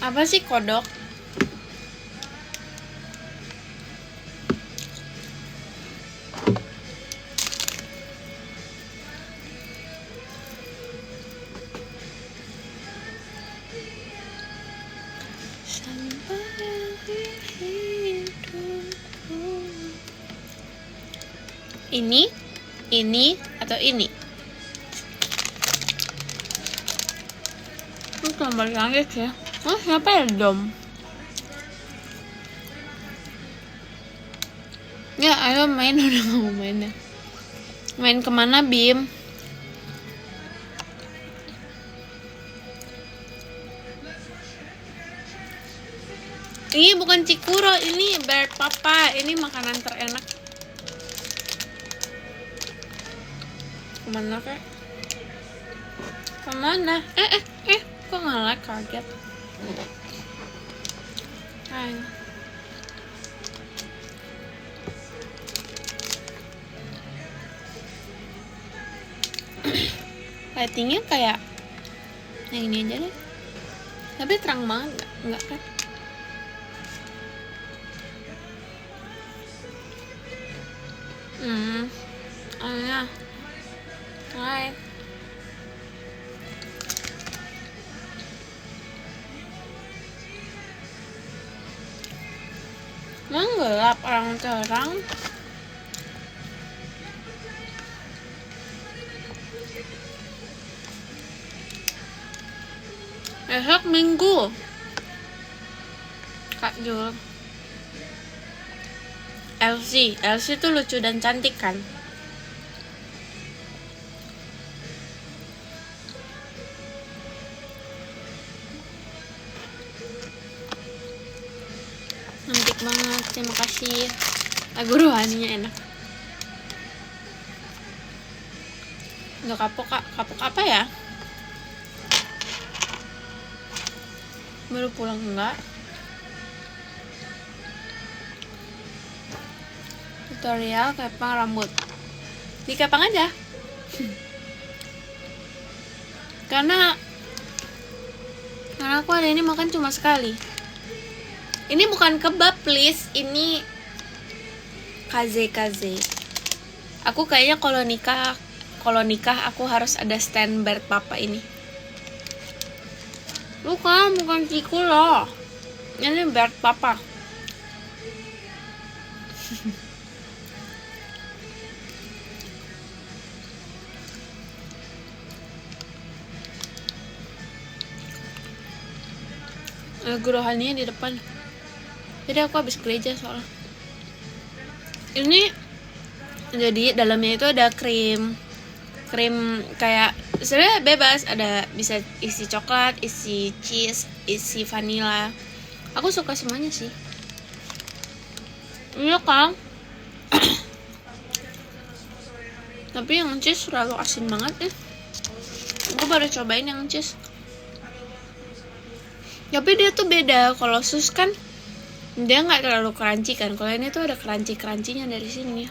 Apa sih kodok? Ini atau ini? Itu gambar langit ya. Siapa ya Dom? Ya ayo main, udah gak mau main ya. Main kemana Bim? Ini bukan Cikuro, ini Bird Papa. Ini makanan terenak. Kemana kek? Kemana? Kok nge-lag, kaget. Hai. Lightingnya kayak yang ini aja deh. Tapi terang banget enggak kan? Ya. Hai. Emang gelap orang terang? Besok Minggu. Kak Jul. Elsie tuh lucu dan cantik kan? Cantik banget, terima kasih. Lagu rohaninya enak. Udah kapok apa ya? Baru pulang enggak? Tutorial kepang rambut. Dikepang aja. Karena aku hari ini makan cuma sekali. Ini bukan kebab please, ini kaze. Aku kayaknya kalau nikah aku harus ada stand Bird Papa ini. Bukan Cikuro. Ini Bird Papa. Lagu rohaninya di depan. Jadi aku habis gereja soalnya. Ini jadi dalamnya itu ada krim kayak sebenarnya bebas, ada bisa isi coklat, isi cheese, isi vanilla. Aku suka semuanya sih. Iya kan? Tapi yang cheese terlalu asin banget ya. Aku baru cobain yang cheese. Tapi dia tuh beda. Kalau sus kan dia nggak terlalu crunchy kan. Kalau ini tuh ada crunchy-crunchynya dari sini.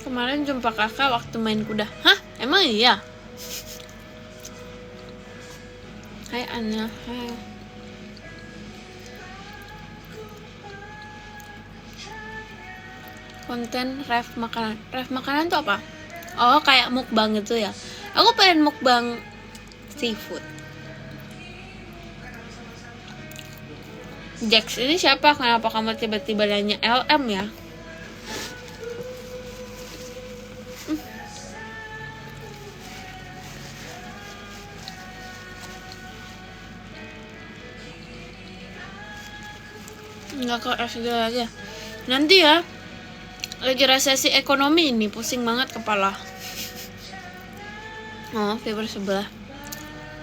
Kemarin jumpa kakak waktu main kuda. Hah? Emang iya? Hai Anna. Hai. Konten ref makanan tuh apa? Oh, kayak mukbang gitu ya. Aku pengen mukbang seafood. Jax ini siapa? Kenapa kamu tiba-tiba nanya LM ya? Nggak ke SD aja. Nanti ya. Lagi resesi ekonomi ini, pusing banget kepala. Oh, fiber sebelah.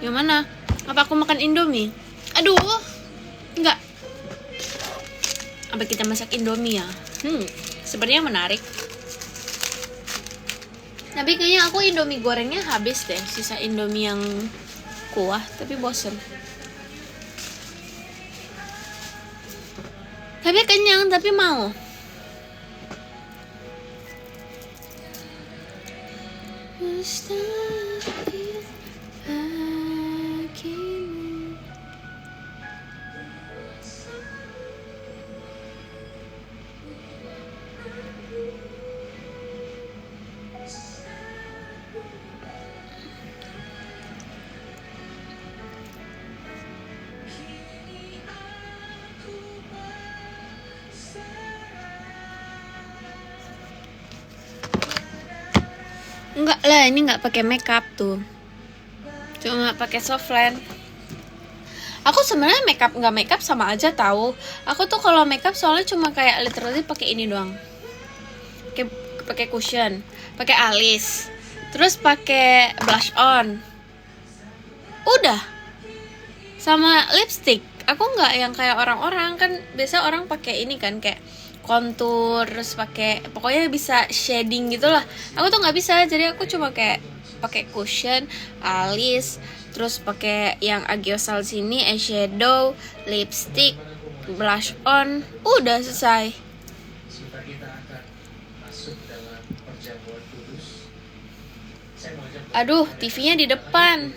Yang mana? Apa aku makan Indomie? Aduh, enggak. Apa kita masak Indomie ya? Sebenarnya menarik. Tapi kayaknya aku Indomie gorengnya habis deh. Sisa Indomie yang kuah, tapi bosen. Tapi kenyang, tapi mau. Enggak lah, ini nggak pakai makeup tuh, cuma pakai softline. Aku sebenarnya nggak makeup sama aja tahu. Aku tuh kalau makeup soalnya cuma kayak literally pakai ini doang, pakai cushion, pakai alis, terus pakai blush on, udah, sama lipstick. Aku nggak yang kayak orang-orang kan biasa orang pakai ini kan kayak kontur, terus pakai pokoknya bisa shading gitulah. Aku tuh nggak bisa, jadi aku cuma kayak pakai cushion, alis, terus pakai yang agiosal sini, eyeshadow, lipstick, blush on, udah selesai. Aduh, TV-nya di depan.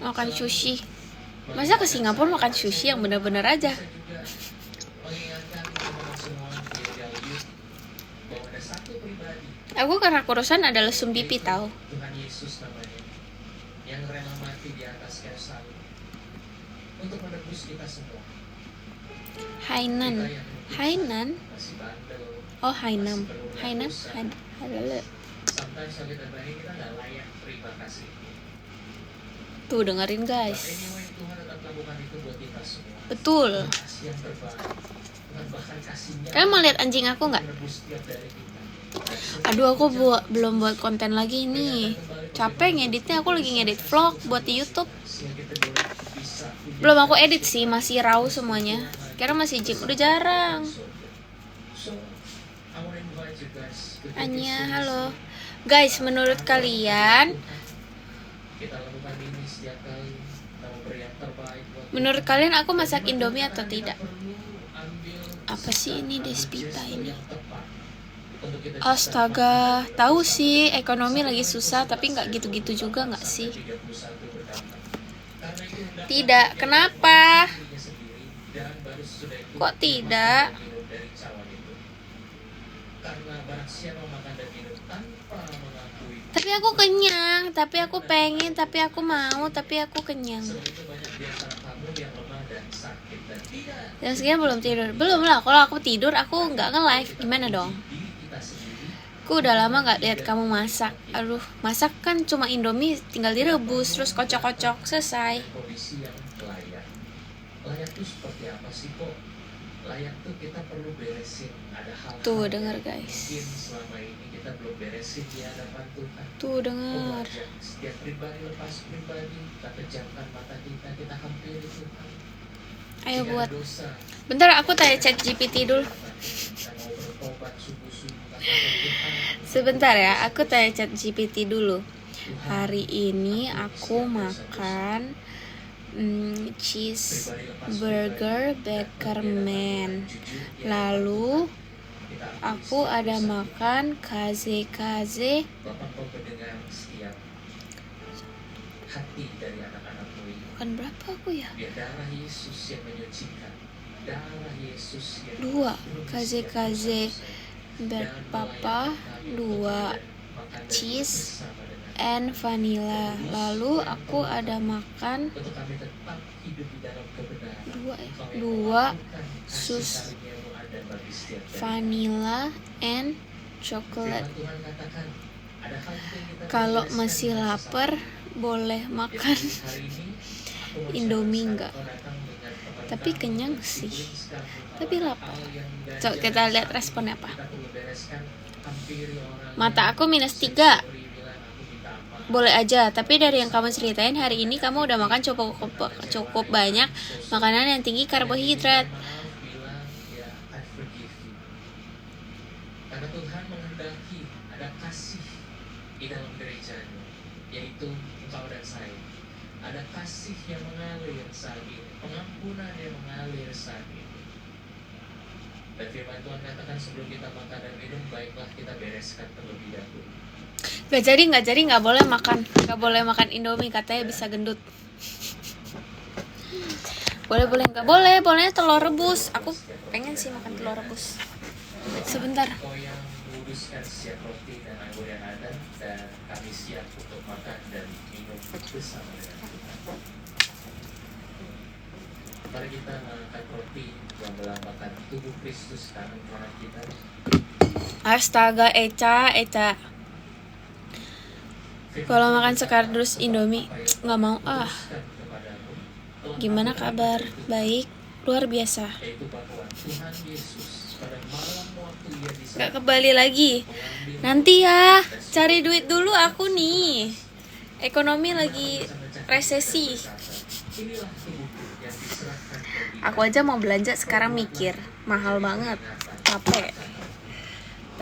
Makan sushi. Masa ke Singapura makan sushi yang bener-bener aja? Aku karena kurusan ada lesung pipi tahu. Hainan. Hainan? Oh, Hainam. Hainan? Hainan. Tuh dengerin guys. Betul. Kalian mau lihat anjing aku nggak? Aduh, aku belum buat konten lagi nih. Capek ngeditnya, aku lagi ngedit vlog buat di YouTube. Belum aku edit sih, masih raw semuanya. Karena masih gym, udah jarang. Anya, halo. Guys, menurut kalian aku masak Indomie atau tidak? Apa sih ini Despita ini? Astaga, tahu sih ekonomi lagi susah, tapi nggak gitu-gitu juga nggak sih? Tidak, kenapa? Kok tidak? Tapi aku kenyang, tapi aku pengen, tapi aku mau, tapi aku kenyang. Jam segini belum tidur? Belum lah, kalau aku tidur aku nggak nge-live, gimana dong? Aku udah lama nggak lihat kamu masak. Aduh, masak kan cuma Indomie, tinggal direbus terus kocok-kocok, selesai. Tuh dengar guys. Tuh dengar. Ayo buat. Bentar aku tanya ChatGPT dulu. Sebentar ya, aku tanya ChatGPT dulu. Hari ini aku makan cheeseburger Bakerman. Lalu aku ada makan kaze. Bukan berapa aku ya? 2 kaze berpapa, 2 cheese and vanilla. Lalu aku ada makan 2 sus vanilla and chocolate. Kalau masih lapar boleh makan Indomie enggak? Tapi kenyang sih, tapi lapar. Coba kita lihat responnya apa. Mata aku -3. Boleh aja, tapi dari yang kamu ceritain hari ini kamu udah makan cukup banyak makanan yang tinggi karbohidrat. Karena Tuhan menghendaki ada kasih di dalam gerejanya, yaitu engkau dan saya. Ada kasih yang mengalir saat ini, pengampunan yang mengalir saat ini. Dan firman Tuhan katakan sebelum kita makan dan minum, baiklah kita bereskan terlebih dahulu. Nggak boleh makan Indomie, katanya bisa gendut. Nggak boleh telur rebus. Aku pengen sih makan telur rebus. Sebentar. Kau yang menguduskan setiap roti dan anggur yang ada, dan kami siap untuk makan dan minum bersama dengan Tuhan. Mari kita mengangkat roti yang melambangkan tubuh Kristus kanan kanan kita. Astaga, Eca. Kalau makan sekardus Indomie nggak mau ah. Gimana kabar? Baik, luar biasa. Gak kembali lagi. Nanti ya, cari duit dulu aku nih. Ekonomi lagi resesi. Aku aja mau belanja sekarang mikir, mahal banget, capek.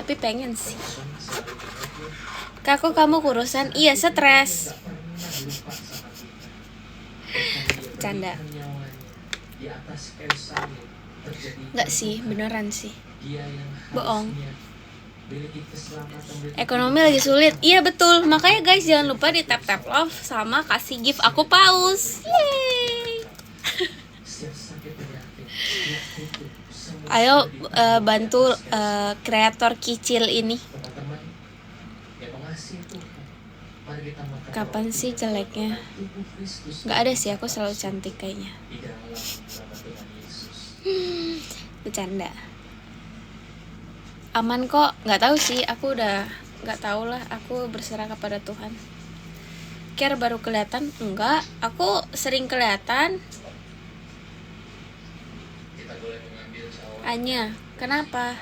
Tapi pengen sih. Kak, kok kamu kurusan? Iya, stres. Bercanda. Enggak sih, beneran sih. Bohong. Ekonomi lagi sulit. Iya betul. Makanya guys, jangan lupa di tap love sama kasih gift aku paus. Yeay. Ayo bantu kreator kicil ini. Kapan sih jeleknya? Gak ada sih, aku selalu cantik kayaknya. Bercanda. Aman kok, nggak tahu sih. Aku udah nggak tahu lah. Aku berserah kepada Tuhan. Care baru kelihatan? Enggak, aku sering kelihatan. Anya, kenapa?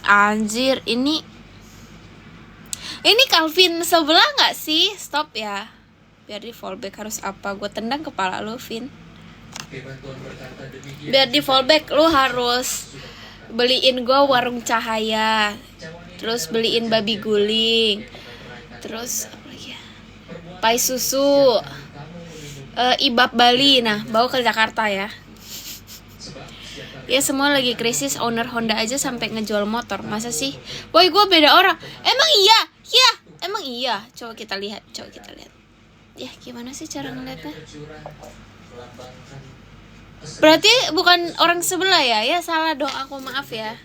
Anjir, ini Calvin sebelah nggak sih? Stop ya. Biar di fallback harus apa? Gue tendang kepala lu, Vin. Biar di fallback lu harus beliin gue warung cahaya, terus beliin babi guling, terus apa lagi ya? Pai susu, ibab Bali. Nah, bawa ke Jakarta ya. Ya semua lagi krisis, owner Honda aja sampai ngejual motor. Masa sih? Woi, gue beda orang. Emang iya? Ya, emang iya. Coba kita lihat. Ya, gimana sih cara ngeliatnya? Berarti bukan orang sebelah ya? Ya salah dong, aku maaf ya.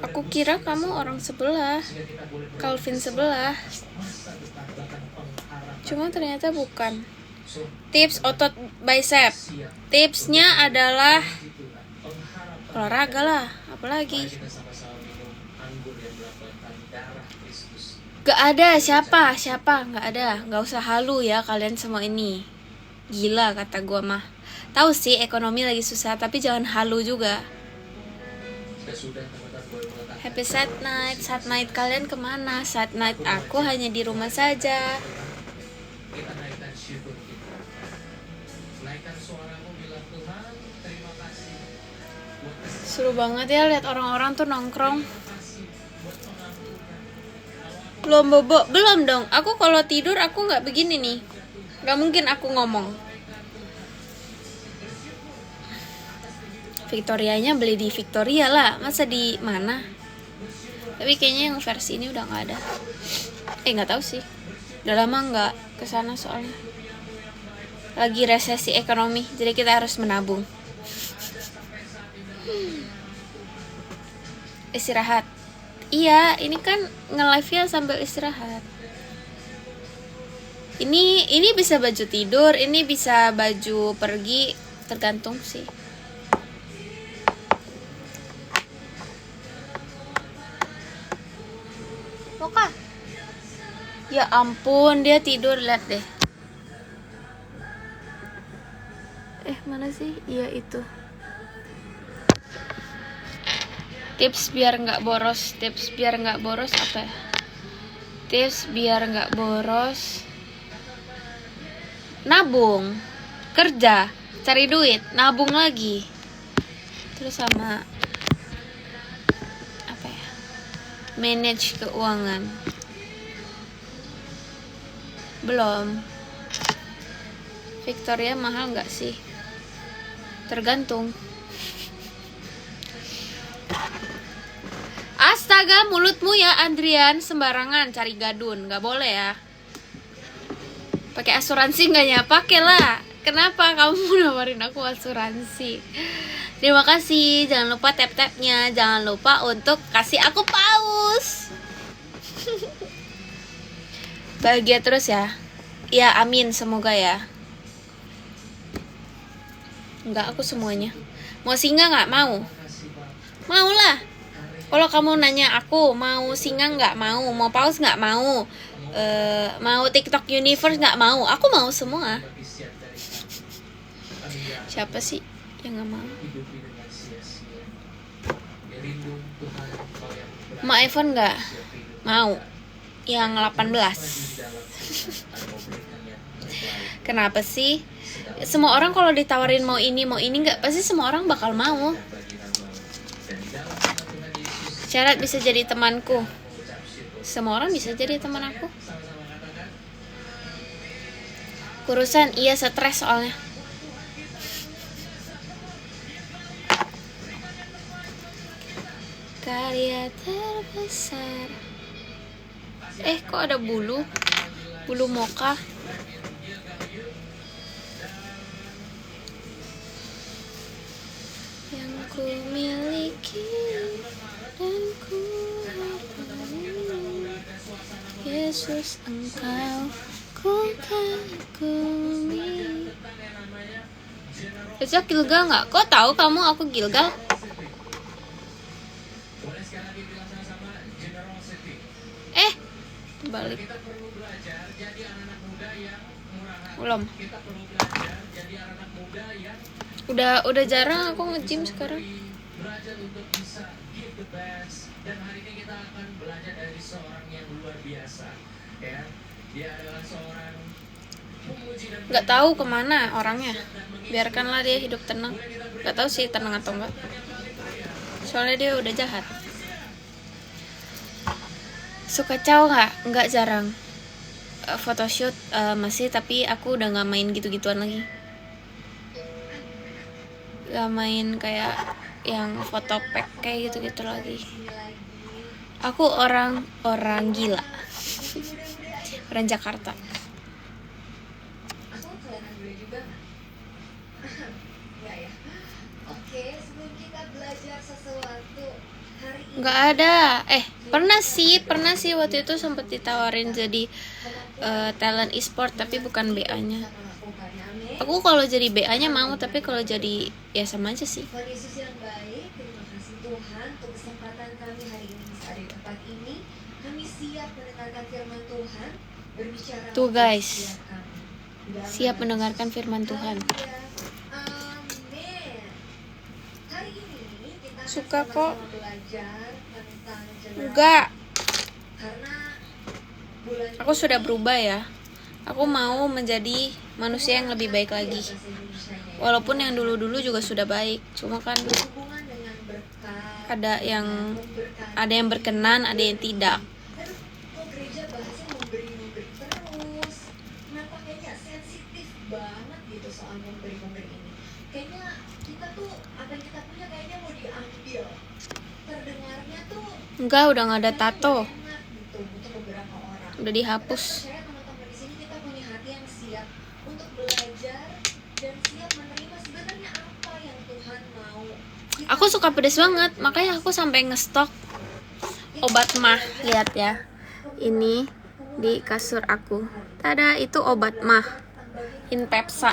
Aku kira kamu orang sebelah, Calvin sebelah. Cuma ternyata bukan. Tips otot bicep. Tipsnya adalah olahraga lah, apalagi. Gak ada siapa, gak ada. Gak usah halu ya kalian semua ini. Gila kata gua mah. Tahu sih ekonomi lagi susah, tapi jangan halu juga. Happy sad night. Sad night kalian kemana? Sad night aku hanya di rumah saja. Seru banget ya lihat orang-orang tuh nongkrong. Belum bobo, belum dong. Aku kalau tidur aku nggak begini nih. Nggak mungkin aku ngomong. Victorianya beli di Victoria lah, masa di mana? Tapi kayaknya yang versi ini udah nggak ada. Nggak tahu sih. Udah lama nggak kesana soalnya. Lagi resesi ekonomi, jadi kita harus menabung. Istirahat. Iya, ini kan nge-live ya sambil istirahat. Ini bisa baju tidur, ini bisa baju pergi, tergantung sih. Moka. Ya ampun, dia tidur, lihat deh. Mana sih? Iya itu. Tips biar nggak boros apa ya? Tips biar nggak boros, nabung, kerja, cari duit, nabung lagi, terus sama manage keuangan. Belum. Victoria mahal nggak sih? Tergantung. Astaga, mulutmu ya Adrian, sembarangan cari gadun, nggak boleh ya. Pakai asuransi nggak ya? Pakai lah. Kenapa kamu nawarin aku asuransi? Terima kasih. Jangan lupa tap-tapnya. Jangan lupa untuk kasih aku paus. Bahagia terus ya. Ya amin, semoga ya. Enggak, aku semuanya. Mau singa nggak? Mau. Mau lah. Kalau kamu nanya aku mau singa nggak, mau paus nggak, mau TikTok universe nggak, mau. Aku mau semua. Siapa sih yang nggak mau? Mau iPhone nggak? Mau. Yang 18. Kenapa sih? Semua orang kalau ditawarin mau ini nggak, pasti semua orang bakal mau. Syarat bisa jadi temanku. Semua orang bisa jadi teman aku. Kurusan, iya stres soalnya. Karya terbesar. Kok ada bulu? Bulu mocha. Yang ku miliki dan ku hargai, Yesus engkau ku kagumi. Besok Gilgal nggak? Kok tahu kamu aku Gilgal? Balik. Belum. Udah jarang aku nge-gym sekarang. Dan hari ini kita akan belajar dari seorang yang luar biasa, ya. Dia adalah seorang pemuji dan nggak tahu kemana orangnya. Biarkanlah dia hidup tenang. Nggak tahu sih tenang atau enggak. Soalnya dia udah jahat. Suka caw nggak? Nggak, jarang. Photoshoot masih, tapi aku udah nggak main gitu-gituan lagi. Nggak main kayak yang foto pack kayak gitu-gitu lagi. Aku orang gila. Orang Jakarta. Nggak ada. Pernah sih waktu itu sempat ditawarin jadi talent e-sport, tapi bukan BA-nya. Aku kalau jadi BA-nya mau, tapi kalau jadi ya sama aja sih. Tuh guys, siap mendengarkan firman Tuhan. Suka kok. Enggak. Aku sudah berubah ya. Aku mau menjadi manusia yang lebih baik lagi. Walaupun yang dulu-dulu juga sudah baik, cuma kan ada yang berkenan, ada yang tidak. Enggak, udah nggak ada tato. Udah dihapus. Aku suka pedas banget, makanya aku sampai ngestok obat mah. Lihat ya, ini di kasur aku. Tada, itu obat mah Inpepsa.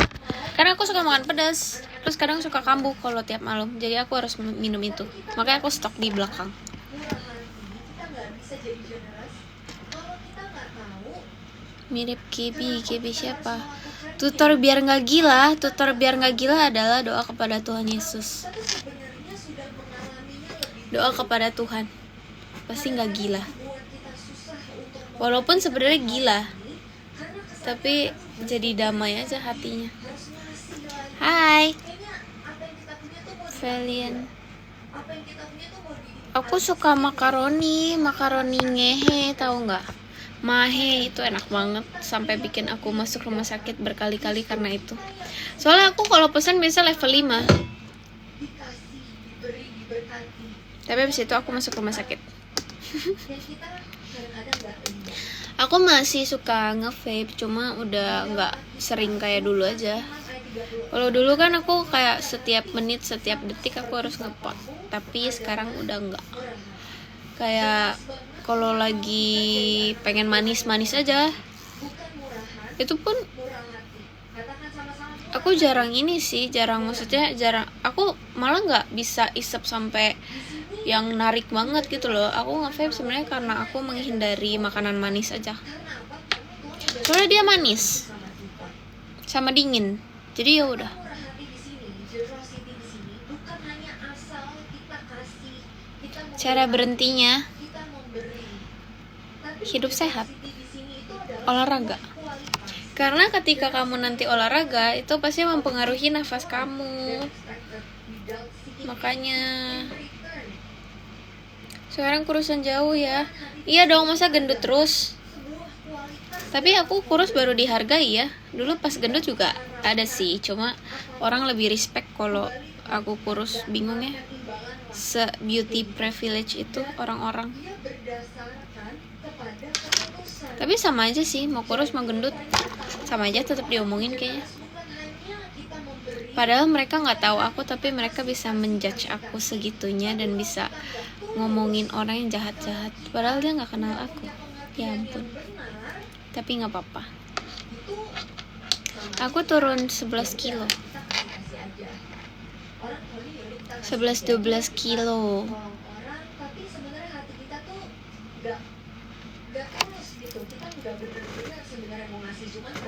Karena aku suka makan pedas, terus kadang suka kambuh kalau tiap malam. Jadi aku harus minum itu. Makanya aku stok di belakang. Mirip Gibi siapa? Tutor biar nggak gila adalah doa kepada Tuhan Yesus. Doa kepada Tuhan, pasti nggak gila. Walaupun sebenarnya gila, tapi jadi damai aja hatinya. Hai, Valian. Aku suka makaroni ngehe, tahu nggak? Mahe itu enak banget, sampai bikin aku masuk rumah sakit berkali-kali karena itu. Soalnya aku kalau pesan biasa level 5. Tapi habis itu aku masuk rumah sakit. Aku masih suka nge-vape, cuma udah nggak sering kayak dulu aja. Kalau dulu kan aku kayak setiap menit, setiap detik aku harus ngepot. Tapi sekarang udah nggak. Kayak kalau lagi pengen manis-manis aja, itu pun aku jarang ini sih, maksudnya jarang. Aku malah nggak bisa isep sampai yang narik banget gitu loh. Aku nge-vape sebenarnya karena aku menghindari makanan manis aja. Soalnya dia manis sama dingin. Jadi ya udah. Cara berhentinya hidup sehat, olahraga. Karena ketika kamu nanti olahraga, itu pasti mempengaruhi nafas kamu. Makanya sekarang kurusan jauh ya. Iya dong, masa gendut terus. Tapi aku kurus baru dihargai ya. Dulu pas gendut juga ada sih, cuma orang lebih respect kalau aku kurus. Bingung ya, se-beauty privilege itu orang-orang. Tapi sama aja sih, mau kurus mau gendut sama aja, tetap diomongin kayaknya. Padahal mereka nggak tahu aku, tapi mereka bisa menjudge aku segitunya dan bisa ngomongin orang yang jahat-jahat. Padahal dia nggak kenal aku. Ya ampun. Tapi nggak apa-apa. Aku turun 11 kilo. 11-12 kilo.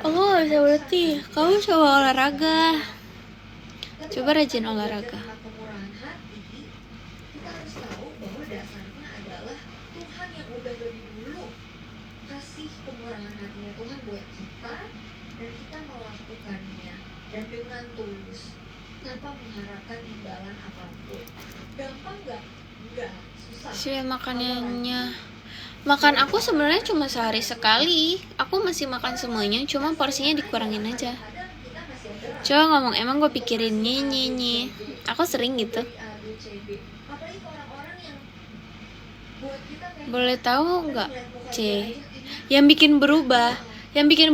Oh, berarti kamu coba olahraga. Coba rajin olahraga. Sih makanannya. Makan aku sebenarnya cuma sehari sekali. Aku masih makan semuanya, cuma porsinya dikurangin aja. Coba ngomong, emang gue pikirin nyi. Aku sering gitu. Boleh tahu nggak, C? Yang bikin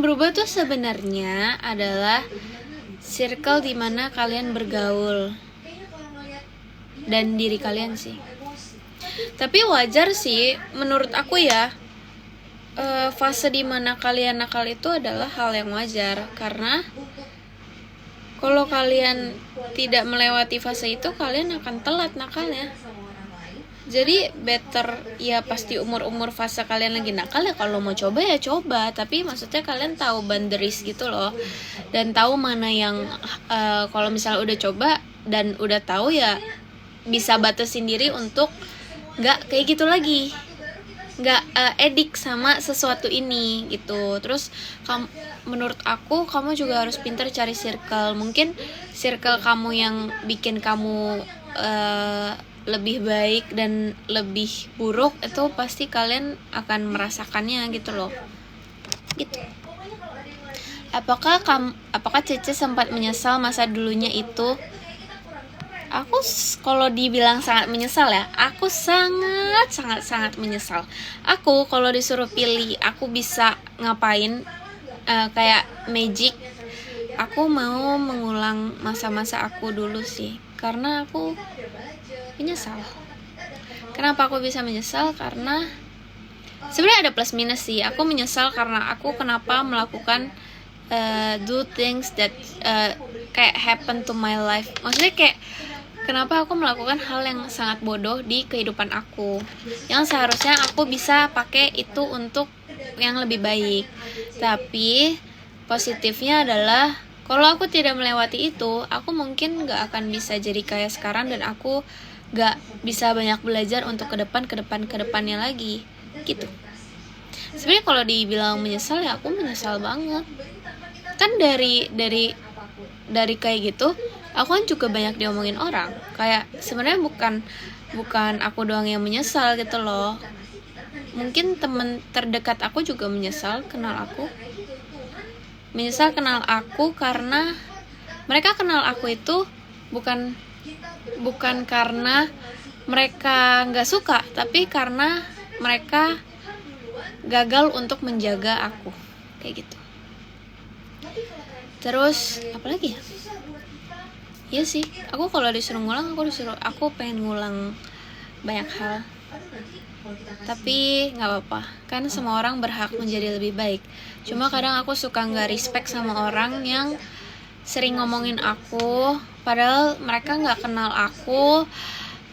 berubah tuh sebenarnya adalah circle dimana kalian bergaul dan diri kalian sih. Tapi wajar sih menurut aku ya, fase dimana kalian nakal itu adalah hal yang wajar. Karena kalau kalian tidak melewati fase itu, kalian akan telat nakalnya. Jadi better ya, pasti umur fase kalian lagi nakal ya, kalau mau coba ya coba. Tapi maksudnya kalian tahu boundaries gitu loh, dan tahu mana yang kalau misalnya udah coba dan udah tahu ya bisa batasin diri untuk nggak kayak gitu lagi, nggak edik sama sesuatu ini gitu. Terus menurut aku kamu juga harus pintar cari circle. Mungkin circle kamu yang bikin kamu lebih baik dan lebih buruk itu pasti kalian akan merasakannya gitu loh. Gitu. Apakah Cece sempat menyesal masa dulunya itu? Aku kalau dibilang sangat menyesal ya, aku sangat menyesal. Aku kalau disuruh pilih aku bisa ngapain kayak magic, aku mau mengulang masa-masa aku dulu sih, karena aku menyesal. Kenapa aku bisa menyesal? Karena sebenarnya ada plus minus sih. Aku menyesal karena aku kenapa melakukan do things that kayak happen to my life. Maksudnya kayak kenapa aku melakukan hal yang sangat bodoh di kehidupan aku, yang seharusnya aku bisa pakai itu untuk yang lebih baik. Tapi positifnya adalah kalau aku tidak melewati itu, aku mungkin gak akan bisa jadi kayak sekarang, dan aku gak bisa banyak belajar untuk kedepannya lagi gitu. Sebenarnya kalau dibilang menyesal ya aku menyesal banget. Kan dari kayak gitu, aku kan juga banyak diomongin orang. Kayak sebenarnya bukan aku doang yang menyesal gitu loh. Mungkin temen terdekat aku juga menyesal kenal aku karena mereka kenal aku itu bukan karena mereka nggak suka, tapi karena mereka gagal untuk menjaga aku kayak gitu. Terus apalagi ya? Iya sih, aku kalau disuruh ngulang aku pengen ngulang banyak hal, tapi nggak apa-apa, kan semua orang berhak menjadi lebih baik. Cuma kadang aku suka nggak respect sama orang yang sering ngomongin aku, padahal mereka nggak kenal aku,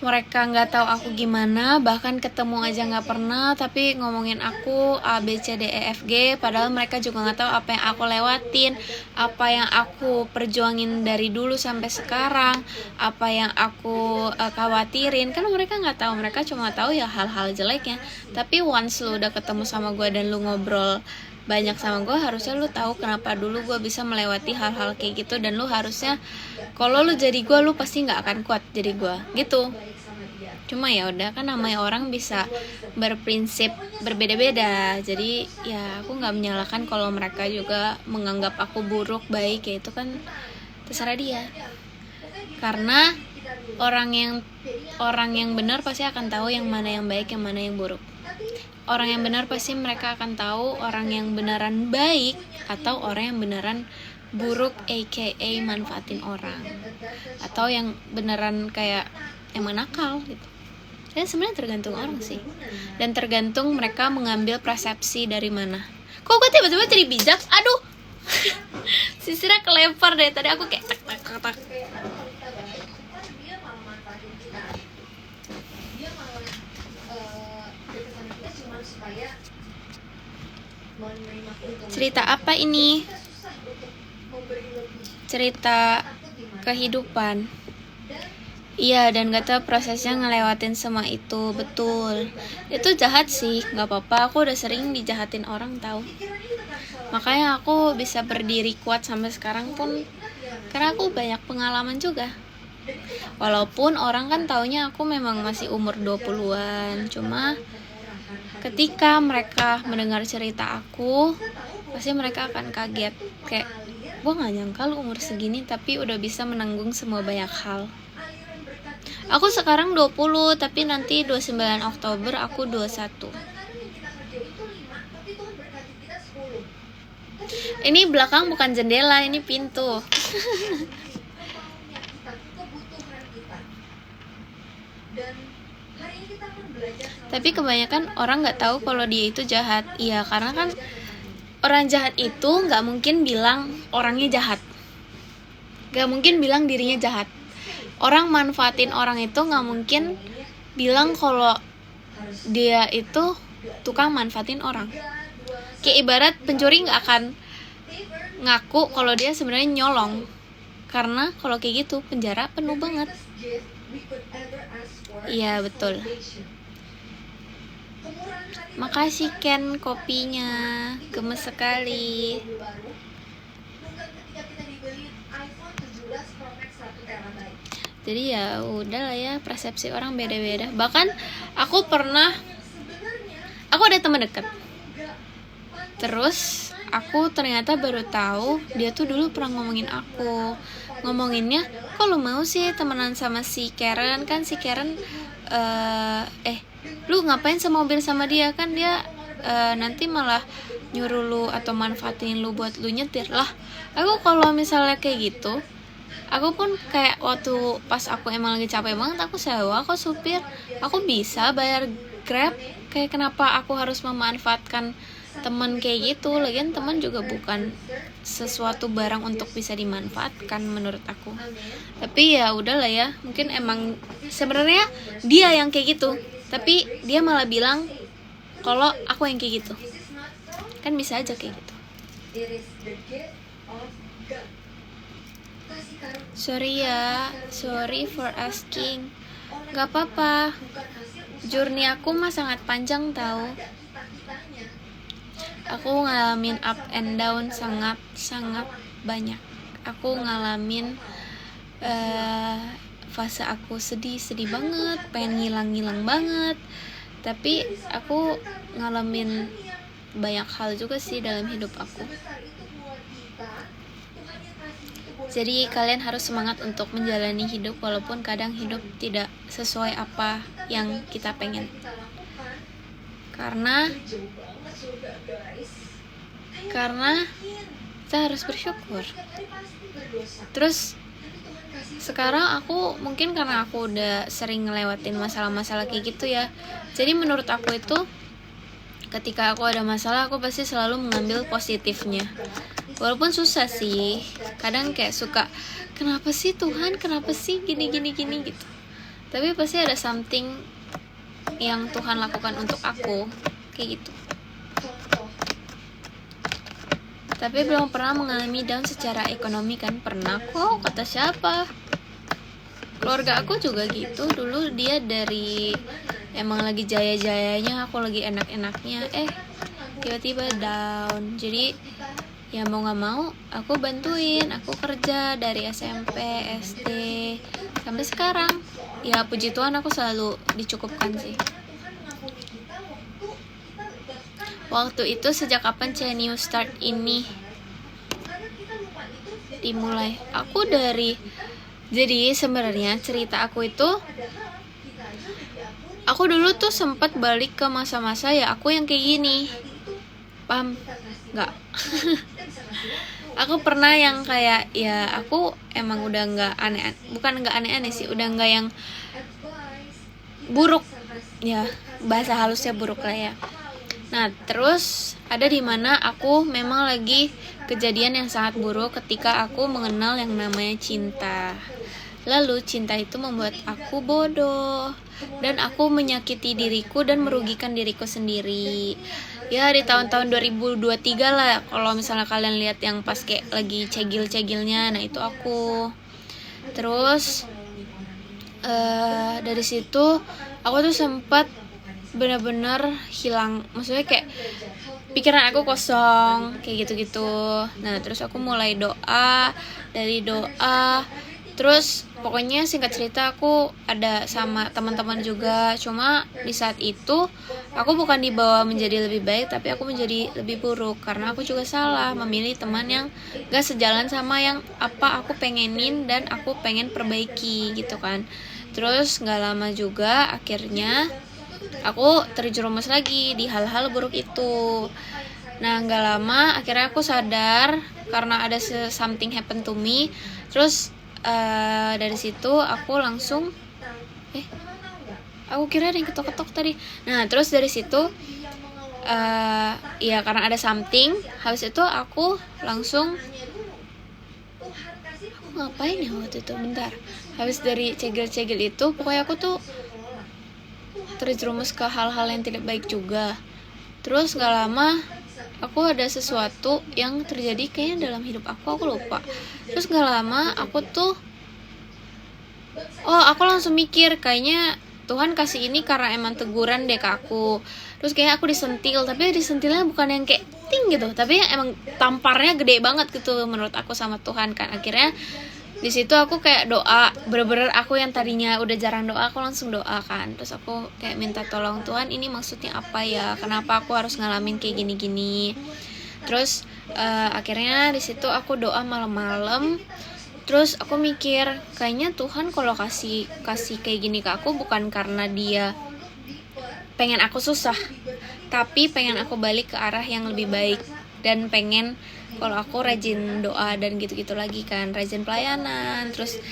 mereka nggak tahu aku gimana, bahkan ketemu aja nggak pernah, tapi ngomongin aku A B C D E F G, padahal mereka juga nggak tahu apa yang aku lewatin, apa yang aku perjuangin dari dulu sampai sekarang, apa yang aku khawatirin. Kan mereka nggak tahu, mereka cuma tahu ya hal-hal jeleknya. Tapi once lu udah ketemu sama gue dan lu ngobrol banyak sama gue, harusnya lu tahu kenapa dulu gue bisa melewati hal-hal kayak gitu, dan lu harusnya kalau lu jadi gue, lu pasti nggak akan kuat jadi gue gitu. Cuma ya udah, kan namanya orang bisa berprinsip berbeda-beda, jadi ya aku nggak menyalahkan kalau mereka juga menganggap aku buruk baik, ya itu kan terserah dia. Karena orang yang benar pasti akan tahu yang mana yang baik, yang mana yang buruk. Orang yang benar pasti mereka akan tahu orang yang beneran baik atau orang yang beneran buruk, aka manfaatin orang, atau yang beneran kayak emang nakal gitu. Dan sebenarnya tergantung orang sih, dan tergantung mereka mengambil persepsi dari mana. Kok gue tiba-tiba jadi bijak? Aduh, sisirnya kelempar dari tadi, aku kayak tak. Cerita apa ini? Cerita kehidupan. Iya, dan gak tahu prosesnya ngelewatin semua itu. Betul, itu jahat sih, gak apa-apa, aku udah sering dijahatin orang tahu. Makanya aku bisa berdiri kuat sampai sekarang pun karena aku banyak pengalaman juga. Walaupun orang kan taunya aku memang masih umur 20-an, cuma ketika mereka mendengar cerita aku, pasti mereka akan kaget. Kayak, gue gak nyangka lu umur segini tapi udah bisa menanggung semua banyak hal. Aku sekarang 20, tapi nanti 29 Oktober aku 21. Ini belakang bukan jendela, ini pintu. Tapi kebanyakan orang nggak tahu kalau dia itu jahat. Iya, karena kan orang jahat itu nggak mungkin bilang orangnya jahat, nggak mungkin bilang dirinya jahat. Orang manfaatin orang itu nggak mungkin bilang kalau dia itu tukang manfaatin orang. Kayak ibarat pencuri nggak akan ngaku kalau dia sebenarnya nyolong, karena kalau kayak gitu penjara penuh banget. Iya betul. Makasih Ken kopinya, gemes sekali. Jadi ya udah lah ya, persepsi orang beda-beda. Bahkan aku ada teman dekat, terus aku ternyata baru tahu dia tuh dulu pernah ngomongin aku. Ngomonginnya, kok lu mau sih temenan sama si Karen? Kan si Karen lu ngapain semobil sama dia? Kan dia nanti malah nyuruh lu atau manfaatin lu buat lu nyetir. Lah, aku kalau misalnya kayak gitu, aku pun kayak waktu pas aku emang lagi capek banget, aku sewa, aku supir, aku bisa bayar Grab. Kayak kenapa aku harus memanfaatkan teman kayak gitu? Lagian teman juga bukan sesuatu barang untuk bisa dimanfaatkan menurut aku. Tapi ya udahlah ya, mungkin emang sebenarnya dia yang kayak gitu, tapi dia malah bilang kalau aku yang kayak gitu. Kan bisa aja kayak gitu. Sorry for asking. Gak apa-apa, journey aku mah sangat panjang tahu. Aku ngalamin up and down sangat banyak. Aku ngalamin fase aku sedih banget, pengen ngilang banget. Tapi aku ngalamin banyak hal juga sih dalam hidup aku. Jadi kalian harus semangat untuk menjalani hidup walaupun kadang hidup tidak sesuai apa yang kita pengen. Karena kita harus bersyukur. Terus sekarang aku mungkin karena aku udah sering ngelewatin masalah-masalah kayak gitu ya. Jadi menurut aku itu ketika aku ada masalah aku pasti selalu mengambil positifnya. Walaupun susah sih. Kadang kayak suka kenapa sih Tuhan, kenapa sih gini gitu. Tapi pasti ada something yang Tuhan lakukan untuk aku kayak gitu. Tapi belum pernah mengalami down secara ekonomi kan? Pernah kok, kata siapa? Keluarga aku juga gitu. Dulu dia dari emang lagi jaya-jayanya, aku lagi enak-enaknya, tiba-tiba down. Jadi ya mau gak mau aku bantuin, aku kerja dari SMP, SD sampai sekarang. Ya puji Tuhan aku selalu dicukupkan sih. Waktu itu sejak kapan New Start ini dimulai? Jadi sebenarnya cerita aku itu, aku dulu tuh sempat balik ke masa-masa ya aku yang kayak gini. Paham? Nggak? Aku pernah yang kayak ya aku emang udah nggak aneh, bukan nggak aneh-aneh sih, udah nggak yang buruk ya, bahasa halusnya buruk lah ya. Nah terus ada di mana aku memang lagi kejadian yang sangat buruk ketika aku mengenal yang namanya cinta. Lalu cinta itu membuat aku bodoh dan aku menyakiti diriku dan merugikan diriku sendiri. Ya di tahun-tahun 2023 lah, kalau misalnya kalian lihat yang pas kayak lagi cegil-cegilnya, nah itu aku. Terus dari situ aku tuh sempat benar-benar hilang, maksudnya kayak pikiran aku kosong kayak gitu-gitu. Nah terus aku mulai doa, terus pokoknya singkat cerita aku ada sama teman-teman juga. Cuma di saat itu aku bukan dibawa menjadi lebih baik, tapi aku menjadi lebih buruk karena aku juga salah memilih teman yang gak sejalan sama yang apa aku pengenin dan aku pengen perbaiki gitu kan. Terus gak lama juga akhirnya aku terjerumus lagi di hal-hal buruk itu. Nah gak lama akhirnya aku sadar karena ada something happen to me. Terus dari situ aku langsung aku kira ada yang ketok-ketok tadi. Nah terus dari situ ya karena ada something, habis itu aku langsung ngapain ya waktu itu, bentar, habis dari cegil-cegil itu pokoknya aku tuh terjerumus ke hal-hal yang tidak baik juga. Terus gak lama aku ada sesuatu yang terjadi kayaknya dalam hidup aku lupa. Terus gak lama aku langsung mikir kayaknya Tuhan kasih ini karena emang teguran deh ke aku. Terus kayak aku disentil, tapi disentilnya bukan yang kayak ting gitu, tapi emang tamparnya gede banget gitu menurut aku sama Tuhan kan. Akhirnya di situ aku kayak doa, bener-bener aku yang tadinya udah jarang doa, aku langsung doa kan. Terus aku kayak minta tolong, Tuhan ini maksudnya apa ya, kenapa aku harus ngalamin kayak gini-gini. Terus akhirnya di situ aku doa malam-malam. Terus aku mikir kayaknya Tuhan kalau kasih kayak gini ke aku bukan karena dia pengen aku susah, tapi pengen aku balik ke arah yang lebih baik, dan pengen kalau aku rajin doa dan gitu-gitu lagi kan, rajin pelayanan, terus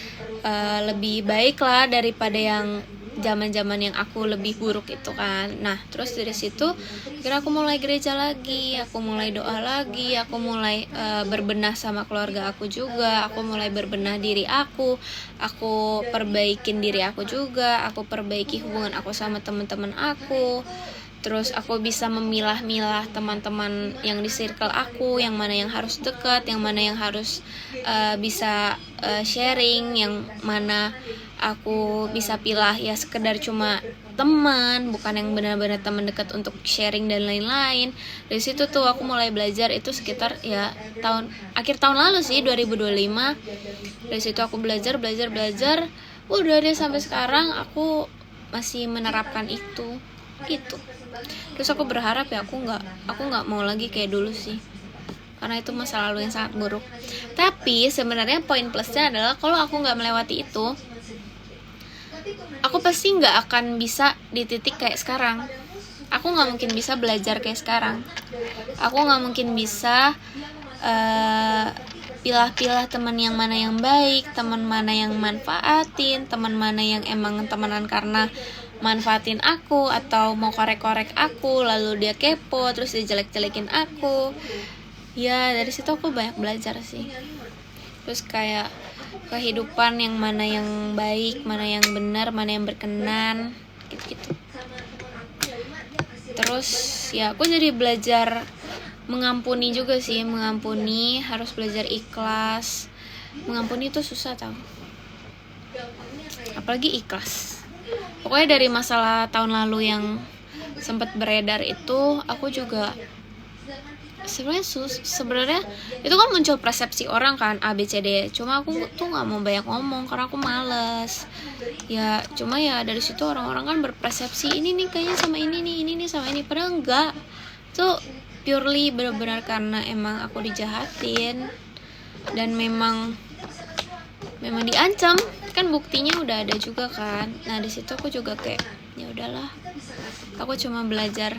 lebih baik lah daripada yang zaman-zaman yang aku lebih buruk itu kan. Nah terus dari situ akhirnya aku mulai gereja lagi, aku mulai doa lagi, aku mulai berbenah sama keluarga aku juga, aku mulai berbenah diri aku perbaikin diri aku juga, aku perbaiki hubungan aku sama teman-teman aku. Terus aku bisa memilah-milah teman-teman yang di circle aku, yang mana yang harus dekat, yang mana yang harus bisa sharing, yang mana aku bisa pilih ya sekedar cuma teman, bukan yang benar-benar teman dekat untuk sharing dan lain-lain. Dari situ tuh aku mulai belajar, itu sekitar ya akhir tahun lalu sih, 2025. Dari situ aku belajar udah deh sampai sekarang aku masih menerapkan itu gitu. Terus aku berharap ya aku nggak mau lagi kayak dulu sih, karena itu masa lalu yang sangat buruk. Tapi sebenarnya poin plusnya adalah kalau aku nggak melewati itu, aku pasti nggak akan bisa di titik kayak sekarang. Aku nggak mungkin bisa belajar kayak sekarang. Aku nggak mungkin bisa pilah-pilah teman yang mana yang baik, teman mana yang manfaatin, teman mana yang emang temenan karena manfaatin aku atau mau korek-korek aku, lalu dia kepo terus dia jelek-jelekin aku. Ya dari situ aku banyak belajar sih. Terus kayak kehidupan yang mana yang baik, mana yang benar, mana yang berkenan, gitu-gitu. Terus ya aku jadi belajar mengampuni juga sih, mengampuni, harus belajar ikhlas. Mengampuni itu susah tau, apalagi ikhlas. Pokoknya dari masalah tahun lalu yang sempat beredar itu, aku juga sebenarnya itu kan muncul persepsi orang kan A B C D. Cuma aku tuh nggak mau banyak ngomong karena aku males. Ya cuma ya dari situ orang-orang kan berpersepsi ini nih kayaknya sama ini nih sama ini, padahal enggak. Tuh purely benar-benar karena emang aku dijahatin dan memang diancam kan, buktinya udah ada juga kan. Nah di situ aku juga kayak ya udahlah, aku cuma belajar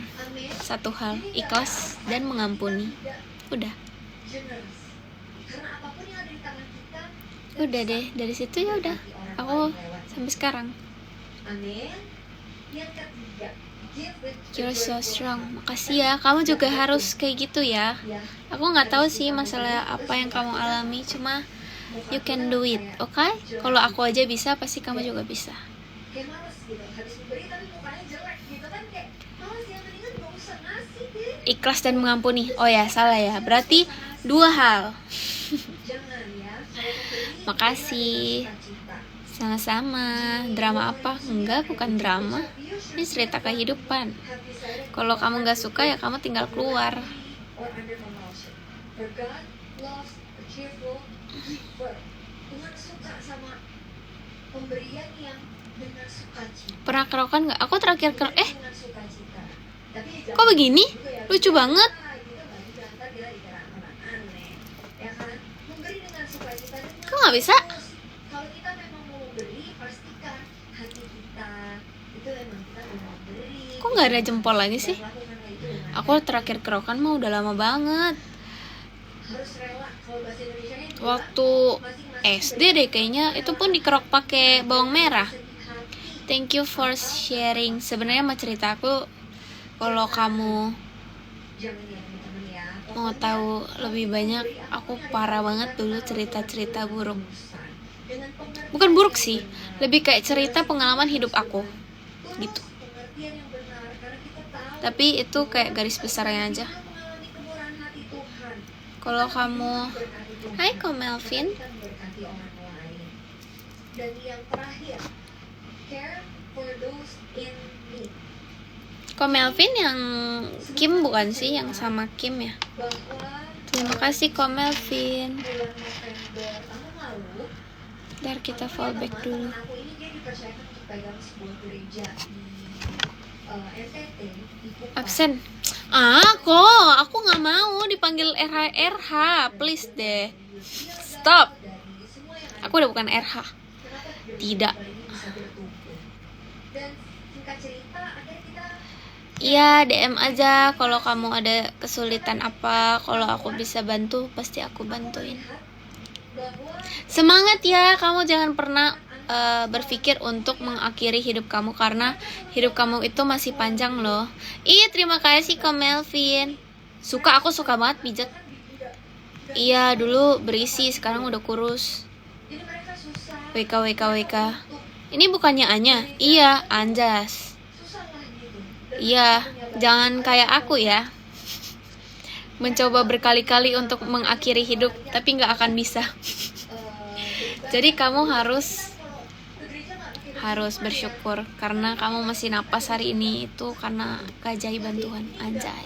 satu hal, ikhlas dan mengampuni. Udah deh dari situ ya udah aku sampai sekarang. You're so strong. Makasih ya, kamu juga harus kayak gitu ya. Aku nggak tahu sih masalah apa yang kamu alami, cuma you can do it, oke? Okay? Kalau aku aja bisa, pasti kamu juga bisa. Ikhlas dan mengampuni. Oh ya, salah ya. Berarti 2 hal. Makasih. Sama-sama. Drama apa? Enggak, bukan drama. Ini cerita kehidupan. Kalau kamu gak suka ya kamu tinggal keluar. Pernah kerokan gak? Aku terakhir kok begini? Lucu banget. Kok gak bisa? Kok gak ada jempol lagi sih? Aku terakhir kerokan mah udah lama banget. Waktu SD deh kayaknya, itu pun dikerok pakai bawang merah. Thank you for sharing. Sebenarnya mah cerita aku, kalau kamu mau tahu lebih banyak, aku parah banget dulu cerita-cerita buruk. Bukan buruk sih, lebih kayak cerita pengalaman hidup aku gitu. Tapi itu kayak garis besarnya aja. Kalau kamu, hai Ko Melvin. Dan yang terakhir, care for those in need. Ko Melvin yang Kim bukan sih, yang sama Kim ya? Terima kasih Ko Melvin. Ntar kita fallback dulu. Absen. Kok aku nggak mau dipanggil RH, please deh. Stop. Aku udah bukan RH. Tidak. Iya, DM aja kalau kamu ada kesulitan apa. Kalau aku bisa bantu, pasti aku bantuin. Semangat ya, kamu jangan pernah berpikir untuk mengakhiri hidup kamu, karena hidup kamu itu masih panjang loh. Iya, terima kasih Ko Melvin. Aku suka banget pijat. Iya, dulu berisi, sekarang udah kurus. WK. Ini bukannya Anya? Iya, Anjas. Iya, jangan kayak aku ya. Mencoba berkali-kali untuk mengakhiri hidup, tapi gak akan bisa. Jadi kamu harus bersyukur karena kamu masih napas hari ini, itu karena keajaiban Tuhan. Anjay.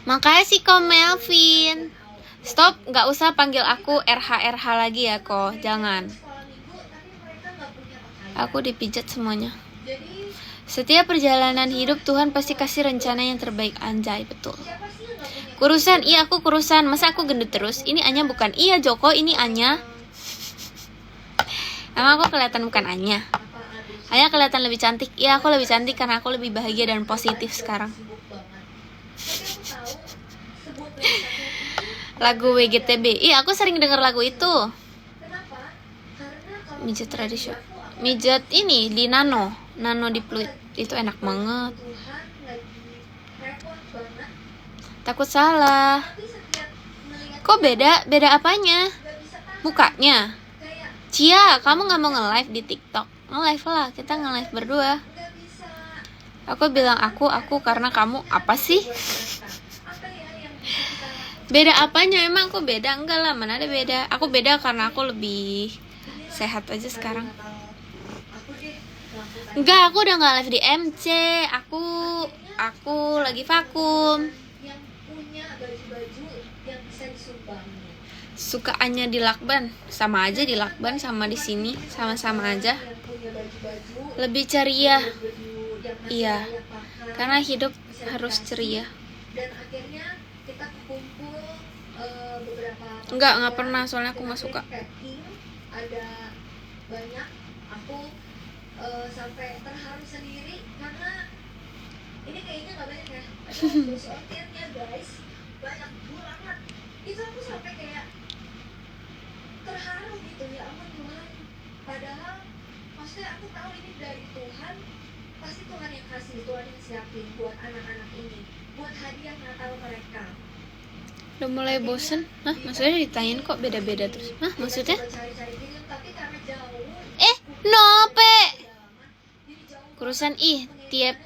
Makasih Ko Melvin. Stop, gak usah panggil aku RH lagi ya Ko, jangan. Aku dipijat semuanya. Setiap perjalanan hidup Tuhan pasti kasih rencana yang terbaik. Anjay, betul. Kurusan, iya aku kurusan. Masa aku gendut terus? Ini Anya bukan? Iya Joko, ini Anya. Emang aku kelihatan bukan Anya? Anya kelihatan lebih cantik. Iya aku lebih cantik karena aku lebih bahagia dan positif sekarang. Lagu WGTB. Iya aku sering denger lagu itu. Mijat tradisional. Mijat ini di Nano di Pluit. Itu enak banget. Takut salah. Kok beda? Beda apanya? Mukanya. Cia, kamu gak mau nge-live di TikTok? Nge-live lah, kita nge-live berdua. Aku bilang aku karena kamu apa sih? Beda apanya? Emang aku beda? Enggak lah, mana ada beda. Aku beda karena aku lebih sehat aja sekarang. Enggak, aku udah gak live di MC. Aku lagi vakum. Sukaannya di lakban, sama aja di lakban sama di sini, sama-sama aja. Lebih ceria. Iya. Karena hidup harus ceria. Enggak pernah, soalnya aku nggak suka. Ada banyak, aku sampai terharu sendiri karena ini kayaknya nggak banyak ya. Ada sortirnya guys, banyak banget. Itu aku sampai kayak terharu gitu, ya ampun Tuhan. Padahal maksudnya aku tahu ini dari Tuhan, pasti Tuhan yang kasih, Tuhan yang siapin buat anak-anak ini, buat hadiah Natal mereka. Udah mulai bosen? Hah? Maksudnya ditanyain kok beda-beda terus? Hah? Maksudnya? Nope! Kurusan tiap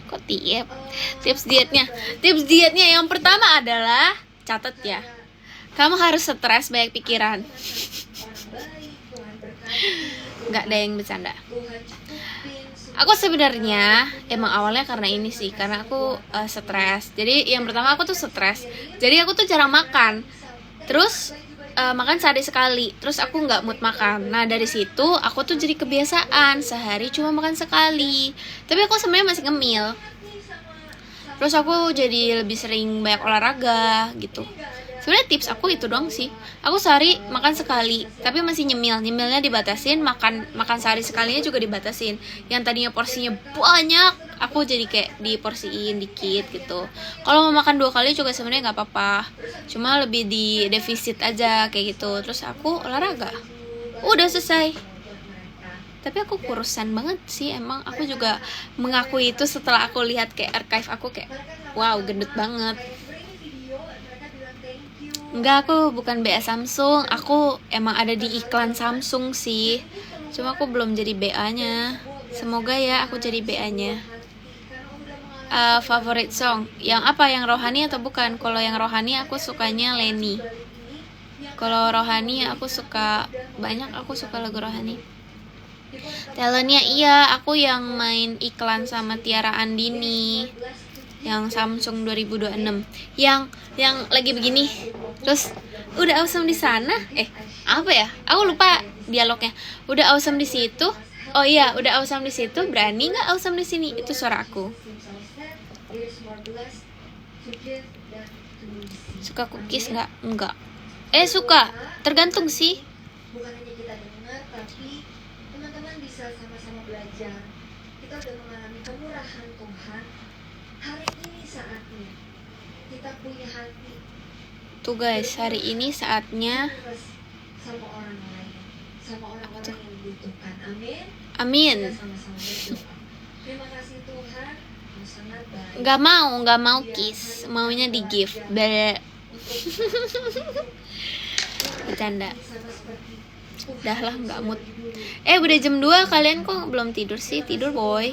kok tiap tips dietnya yang pertama adalah, catat ya, kamu harus stres, banyak pikiran. Nggak ada yang bercanda. Aku sebenarnya emang awalnya karena ini sih, karena aku stres. Jadi yang pertama aku tuh stres, jadi aku tuh jarang makan. Terus makan sehari sekali, terus aku nggak mood makan. Nah dari situ aku tuh jadi kebiasaan sehari cuma makan sekali. Tapi aku sebenarnya masih ngemil. Terus aku jadi lebih sering banyak olahraga gitu. Sebenarnya tips aku itu doang sih. Aku sehari makan sekali, tapi masih nyemilnya dibatasin. Makan sehari sekalinya juga dibatasin. Yang tadinya porsinya banyak, aku jadi kayak diporsiin dikit gitu. Kalau mau makan 2 kali juga sebenarnya nggak apa-apa, cuma lebih di defisit aja kayak gitu. Terus aku olahraga, udah selesai. Tapi aku kurusan banget sih, emang aku juga mengakui itu setelah aku lihat kayak archive aku kayak wow gendut banget. Enggak, aku bukan BA Samsung, aku emang ada di iklan Samsung sih, cuma aku belum jadi BA-nya. Semoga ya aku jadi BA-nya. Favorite song yang apa, yang rohani atau bukan? Kalau yang rohani aku sukanya Leni. Kalau rohani aku suka banyak, aku suka lagu rohani. Talentnya iya, aku yang main iklan sama Tiara Andini yang Samsung 2026 yang lagi begini. Terus udah awesome di sana, apa ya, aku lupa dialognya. Udah awesome di situ, oh iya udah awesome di situ, berani nggak awesome di sini. Itu suara aku. Suka cookies nggak? Enggak. Suka, tergantung sih. Bukan hanya kita dengar, tapi teman-teman bisa sama-sama belajar. Kita udah mengalami kemurahan Tuhan. Hari ini saatnya kita punya hati. Tuh guys, hari ini saatnya sama orang lain, sama orang-orang yang membutuhkan. Amin. Amin. Terima kasih Tuhan. Sangat baik. Nggak mau kiss, maunya di gift. Bercanda. Udah lah, nggak mood. Udah jam 2, kalian kok belum tidur sih? Tidur boy.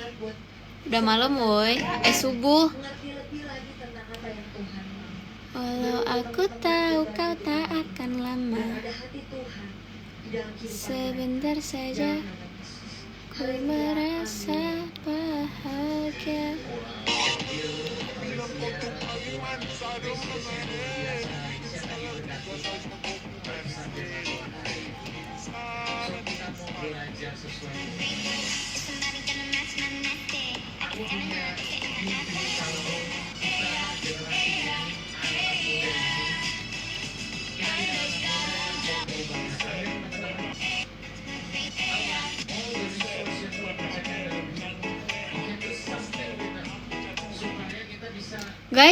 Udah malam boy. Subuh. Walau aku tahu kau tak akan lama, sebentar saja ku merasa bahagia. Guys,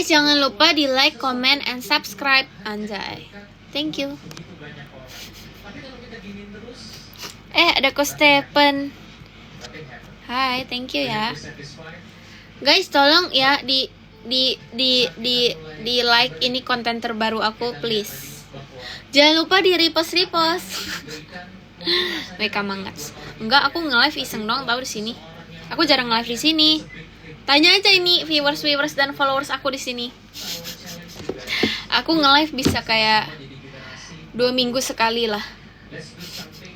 jangan lupa di like, comment, and subscribe. Anjay. Thank you. Ada Ko Stephen. Hai, thank you ya. Guys, tolong ya di like ini konten terbaru aku, please. Jangan lupa di repost. Mereka mangat. Enggak, aku nge-live iseng dong, tahu di sini. Aku jarang nge-live di sini. Tanya aja ini viewers dan followers aku di sini. Aku nge-live bisa kayak 2 minggu sekali lah.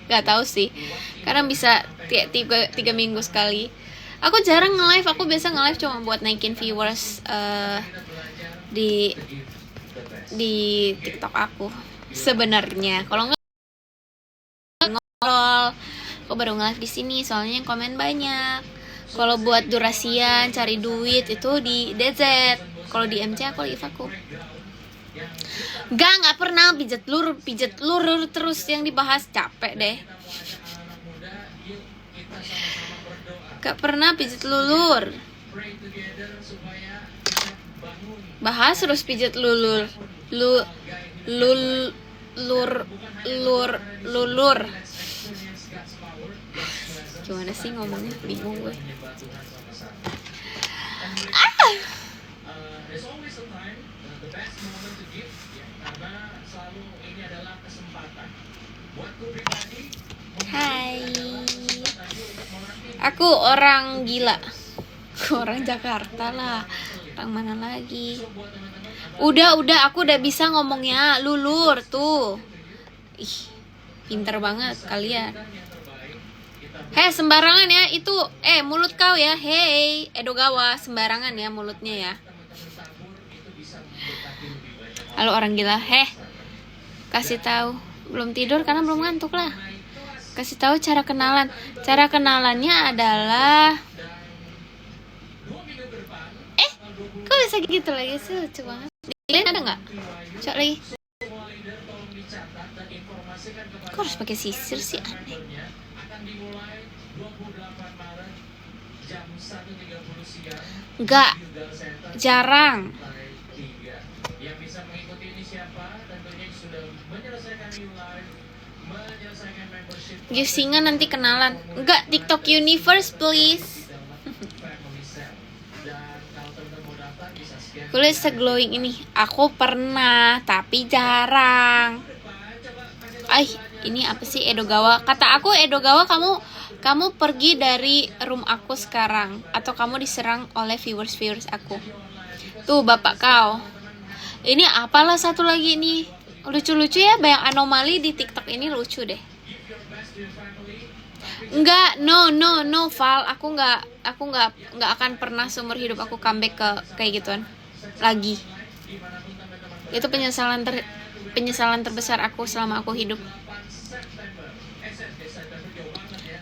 Gak tahu sih. Karena bisa 3 minggu sekali. Aku jarang nge-live, aku biasa nge-live cuma buat naikin viewers di TikTok aku. Sebenarnya, kalau nggak ngobrol, aku baru nge-live di sini soalnya yang komen banyak. Kalau buat durasian, cari duit itu di DZ. Kalau di MC aku live aku. Nggak pernah pijat lurur terus yang dibahas, capek deh. Gak pernah pijat lulur. Bahas terus pijat lulur. Lulur. Gimana sih ngomongnya? Bingung gue. Hai. Aku orang gila. Orang Jakarta lah. Orang mana lagi? Udah, aku udah bisa ngomongnya lulur tuh. Ih, pinter banget kalian. Hei, sembarangan ya itu. Mulut kau ya. Hei, Edogawa, sembarangan ya mulutnya ya. Halo orang gila. Kasih tahu. Belum tidur karena belum ngantuk lah. Kasih tahu cara kenalan. Cara kenalannya adalah kok bisa gitu lagi sih, lucu banget. Kalian ada nggak? Coba lagi. Kok harus pakai sisir sih, aneh. Nggak, jarang. Gisingan nanti kenalan. Enggak, TikTok Universe please. Kulit seglowing ini. Aku pernah, tapi jarang. Ini apa sih Edogawa? Kata aku Edogawa, kamu pergi dari room aku sekarang, atau kamu diserang oleh viewers aku. Tuh bapak kau. Ini apalah satu lagi nih. Lucu-lucu ya, banyak anomali di TikTok ini, lucu deh. Enggak, no Val, aku nggak akan pernah seumur hidup aku comeback ke kayak gituan lagi. Itu penyesalan terbesar aku selama aku hidup.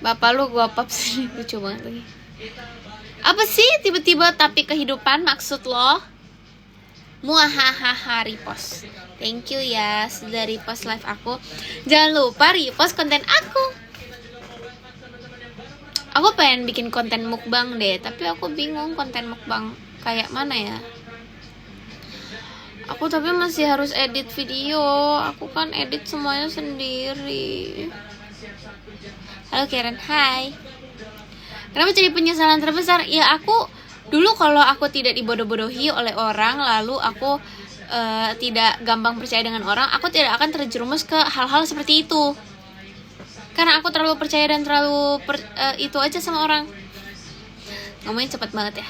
Bapak lu gua pap sih, lucu banget lagi. Apa sih tiba-tiba tapi kehidupan maksud lo? Muahahaha, repost. Thank you ya sudah repost live aku. Jangan lupa repost konten aku. Aku pengen bikin konten mukbang deh, tapi aku bingung konten mukbang kayak mana ya. Aku tapi masih harus edit video. Aku kan edit semuanya sendiri. Halo Karen, hai. Kenapa jadi penyesalan terbesar? Ya aku dulu kalau aku tidak dibodoh-bodohi oleh orang, lalu aku tidak gampang percaya dengan orang, aku tidak akan terjerumus ke hal-hal seperti itu. Karena aku terlalu percaya dan terlalu itu aja sama orang. Ngomongin cepet banget ya.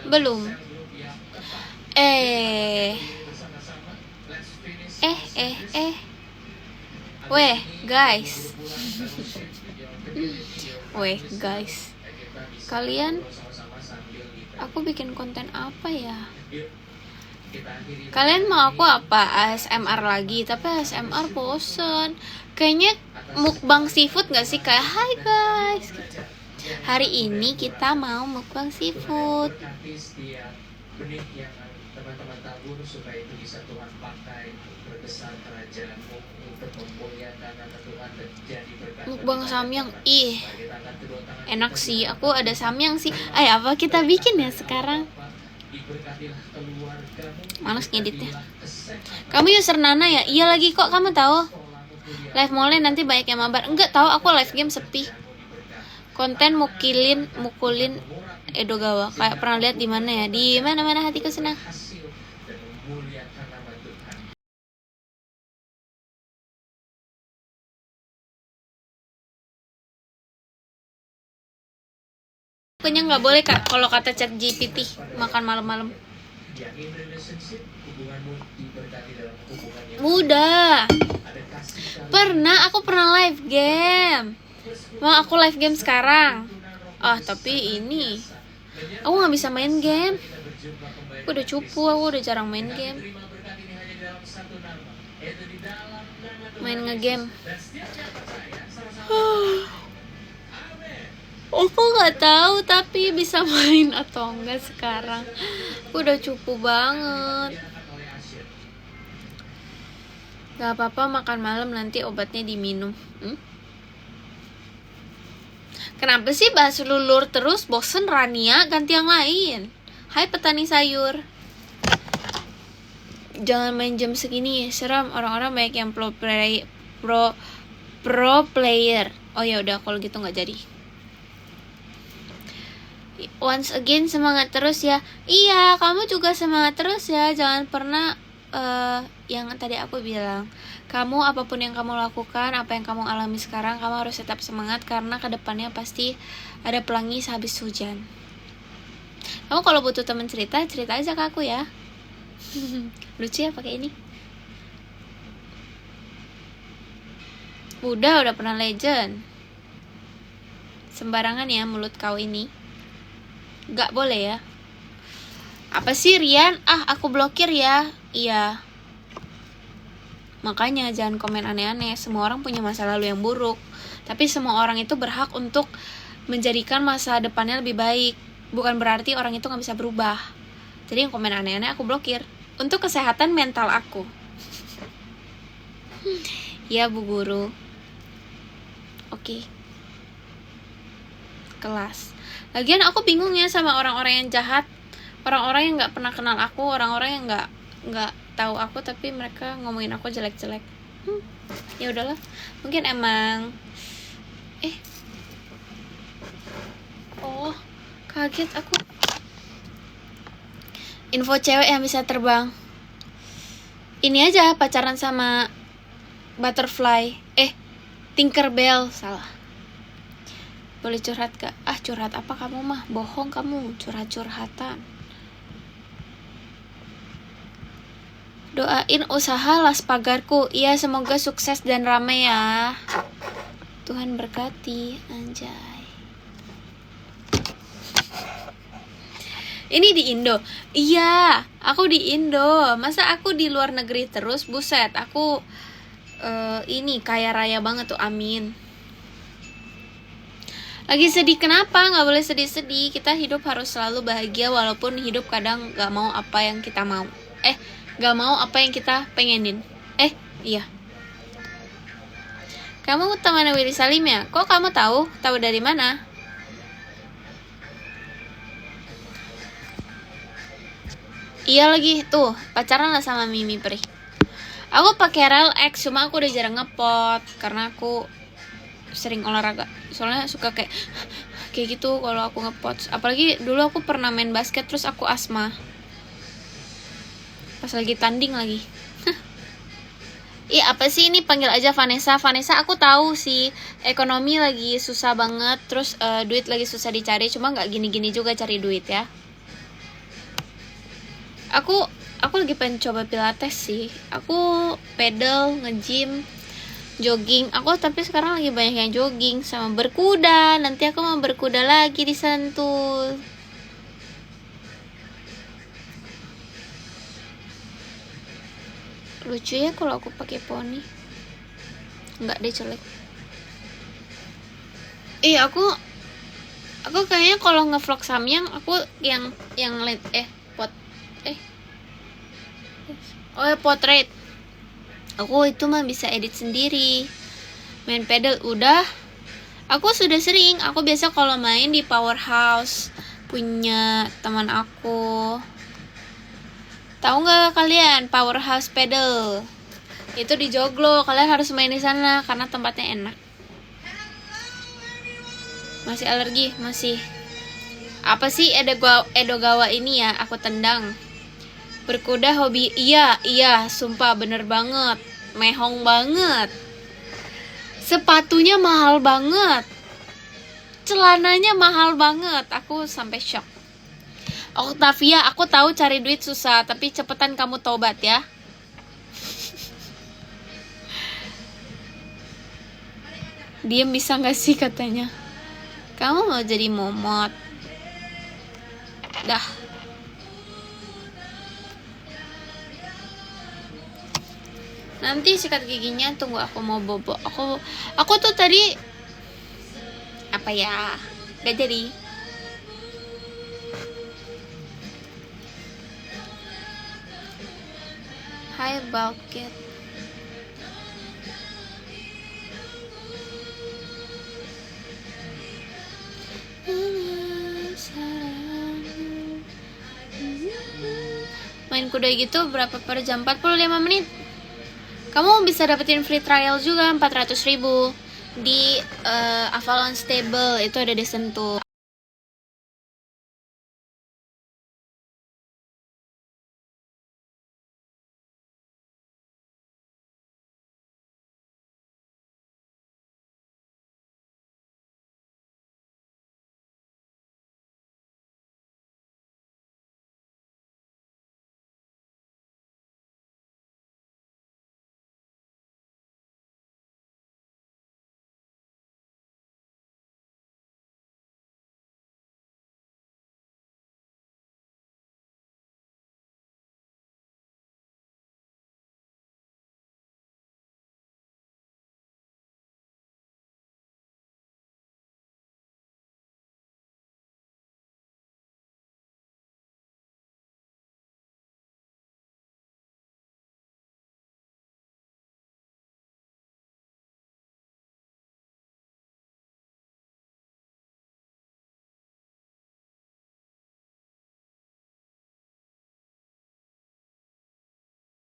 Belum. Weh guys. Kalian, aku bikin konten apa ya? Kita akhiri Kalian mau aku apa? ASMR lagi? Tapi ASMR bosen. Kayaknya mukbang seafood gak sih? Kayak hai guys gitu. Hari ini kita mau mukbang seafood. Berkati setiap benih yang teman-teman tabur supaya itu bisa Tuhan pakai berbesar kerajaanmu untuk memuliakan nama Tuhan dan jadi berkat. Mukbang samyang, ih enak sih. Aku ada samyang sih. Ayo apa kita bikin ya sekarang? Males ngeditnya. Kamu user Nana ya? Iya lagi kok kamu tahu. Live mole nanti banyak yang mabar. Enggak tahu, aku live game sepi. Konten mukulin Edogawa. Kayak pernah lihat di mana ya? Di mana-mana hatiku senang. Pokoknya nggak boleh kak kalau kata chat GPT makan malam-malam. Udah. Aku pernah live game. Mau aku live game sekarang. Tapi ini aku nggak bisa main game. Aku udah cupu, aku udah jarang main game. Main ngegame. Aku nggak tahu tapi bisa main atau enggak sekarang. Aku udah cupu banget. Gak apa-apa makan malam, nanti obatnya diminum. Kenapa sih bahas lulur terus? Bosen Rania, ganti yang lain. Hai petani sayur. Jangan main jam segini, seram. Orang-orang banyak yang pro player. Oh ya udah kalau gitu nggak jadi. Once again semangat terus ya. Iya, kamu juga semangat terus ya. Jangan pernah yang tadi aku bilang, kamu apapun yang kamu lakukan, apa yang kamu alami sekarang, kamu harus tetap semangat karena kedepannya pasti ada pelangi sehabis hujan. Kamu kalau butuh teman cerita aja ke aku ya. Lucu ya pakai ini. Udah pernah legend. Sembarangan ya mulut kau ini. Gak boleh ya. Apa sih Rian? Aku blokir ya. Iya. Makanya jangan komen aneh-aneh. Semua orang punya masa lalu yang buruk, tapi semua orang itu berhak untuk menjadikan masa depannya lebih baik. Bukan berarti orang itu gak bisa berubah. Jadi yang komen aneh-aneh aku blokir. Untuk kesehatan mental aku. Ya Bu Guru. Oke. Kelas. Lagian aku bingung ya sama orang-orang yang jahat. Orang-orang yang gak pernah kenal aku. Orang-orang yang gak tahu aku tapi mereka ngomongin aku jelek-jelek. Ya udahlah. Mungkin emang kaget aku. Info cewek yang bisa terbang. Ini aja pacaran sama butterfly. Tinkerbell, salah. Boleh curhat gak? Curhat apa kamu mah? Bohong kamu, curhat-curhatan. Doain usaha las pagarku. Iya, semoga sukses dan ramai ya. Tuhan berkati. Anjay. Ini di Indo. Iya, aku di Indo. Masa aku di luar negeri terus? Buset, aku ini kaya raya banget tuh, amin. Lagi sedih kenapa? Gak boleh sedih-sedih. Kita hidup harus selalu bahagia walaupun hidup kadang gak mau apa yang kita mau. Gak mau apa yang kita pengenin. Iya. Kamu teman Willy Salim ya? Kok kamu tahu? Tahu dari mana? Iya lagi, tuh pacaran lah sama Mimi Perih. Aku pakai rel X, cuma aku udah jarang ngepot karena aku sering olahraga. Soalnya suka kayak gitu kalau aku ngepot. Apalagi dulu aku pernah main basket terus aku asma. Pas lagi tanding lagi. Apa sih ini, panggil aja Vanessa. Vanessa, aku tahu sih ekonomi lagi susah banget, terus duit lagi susah dicari, cuma nggak gini-gini juga cari duit ya. Aku lagi pengen coba pilates sih. Aku pedal, nge-gym, jogging. Tapi sekarang lagi banyak yang jogging sama berkuda. Nanti aku mau berkuda lagi di Sentul. Lucu ya kalau aku pakai poni. Enggak deh, jelek. Aku kayaknya kalau ngevlog Samyang aku yang pot potret. Aku itu mah bisa edit sendiri. Main pedal udah. Aku sudah sering. Aku biasa kalau main di Powerhouse punya teman aku. Tahu nggak kalian Powerhouse pedal? Itu di Joglo. Kalian harus main di sana karena tempatnya enak. Masih alergi, masih. Apa sih Edogawa ini ya? Aku tendang. Berkuda hobi. Iya, sumpah bener banget. Mehong banget. Sepatunya mahal banget. Celananya mahal banget. Aku sampai shock. Octavia, aku tahu cari duit susah, tapi cepetan kamu tobat ya. Diem bisa gak sih katanya. Kamu mau jadi momot. Dah. Nanti sikat giginya tunggu aku mau bobo. Aku tuh tadi apa ya? Gak jadi. Hi Balkit. Main kuda gitu berapa per jam? 45 menit. Kamu bisa dapetin free trial juga 400.000 di Avalon Stable, itu ada di Sentul.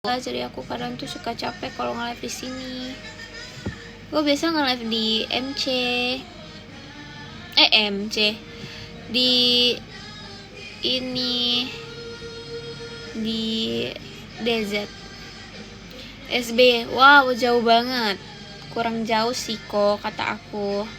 Jadi aku kadang tuh suka capek kalau nge-live di sini. Gue biasa nge-live di MC di ini di DZ SB. Wow, jauh banget. Kurang jauh sih kok kata aku.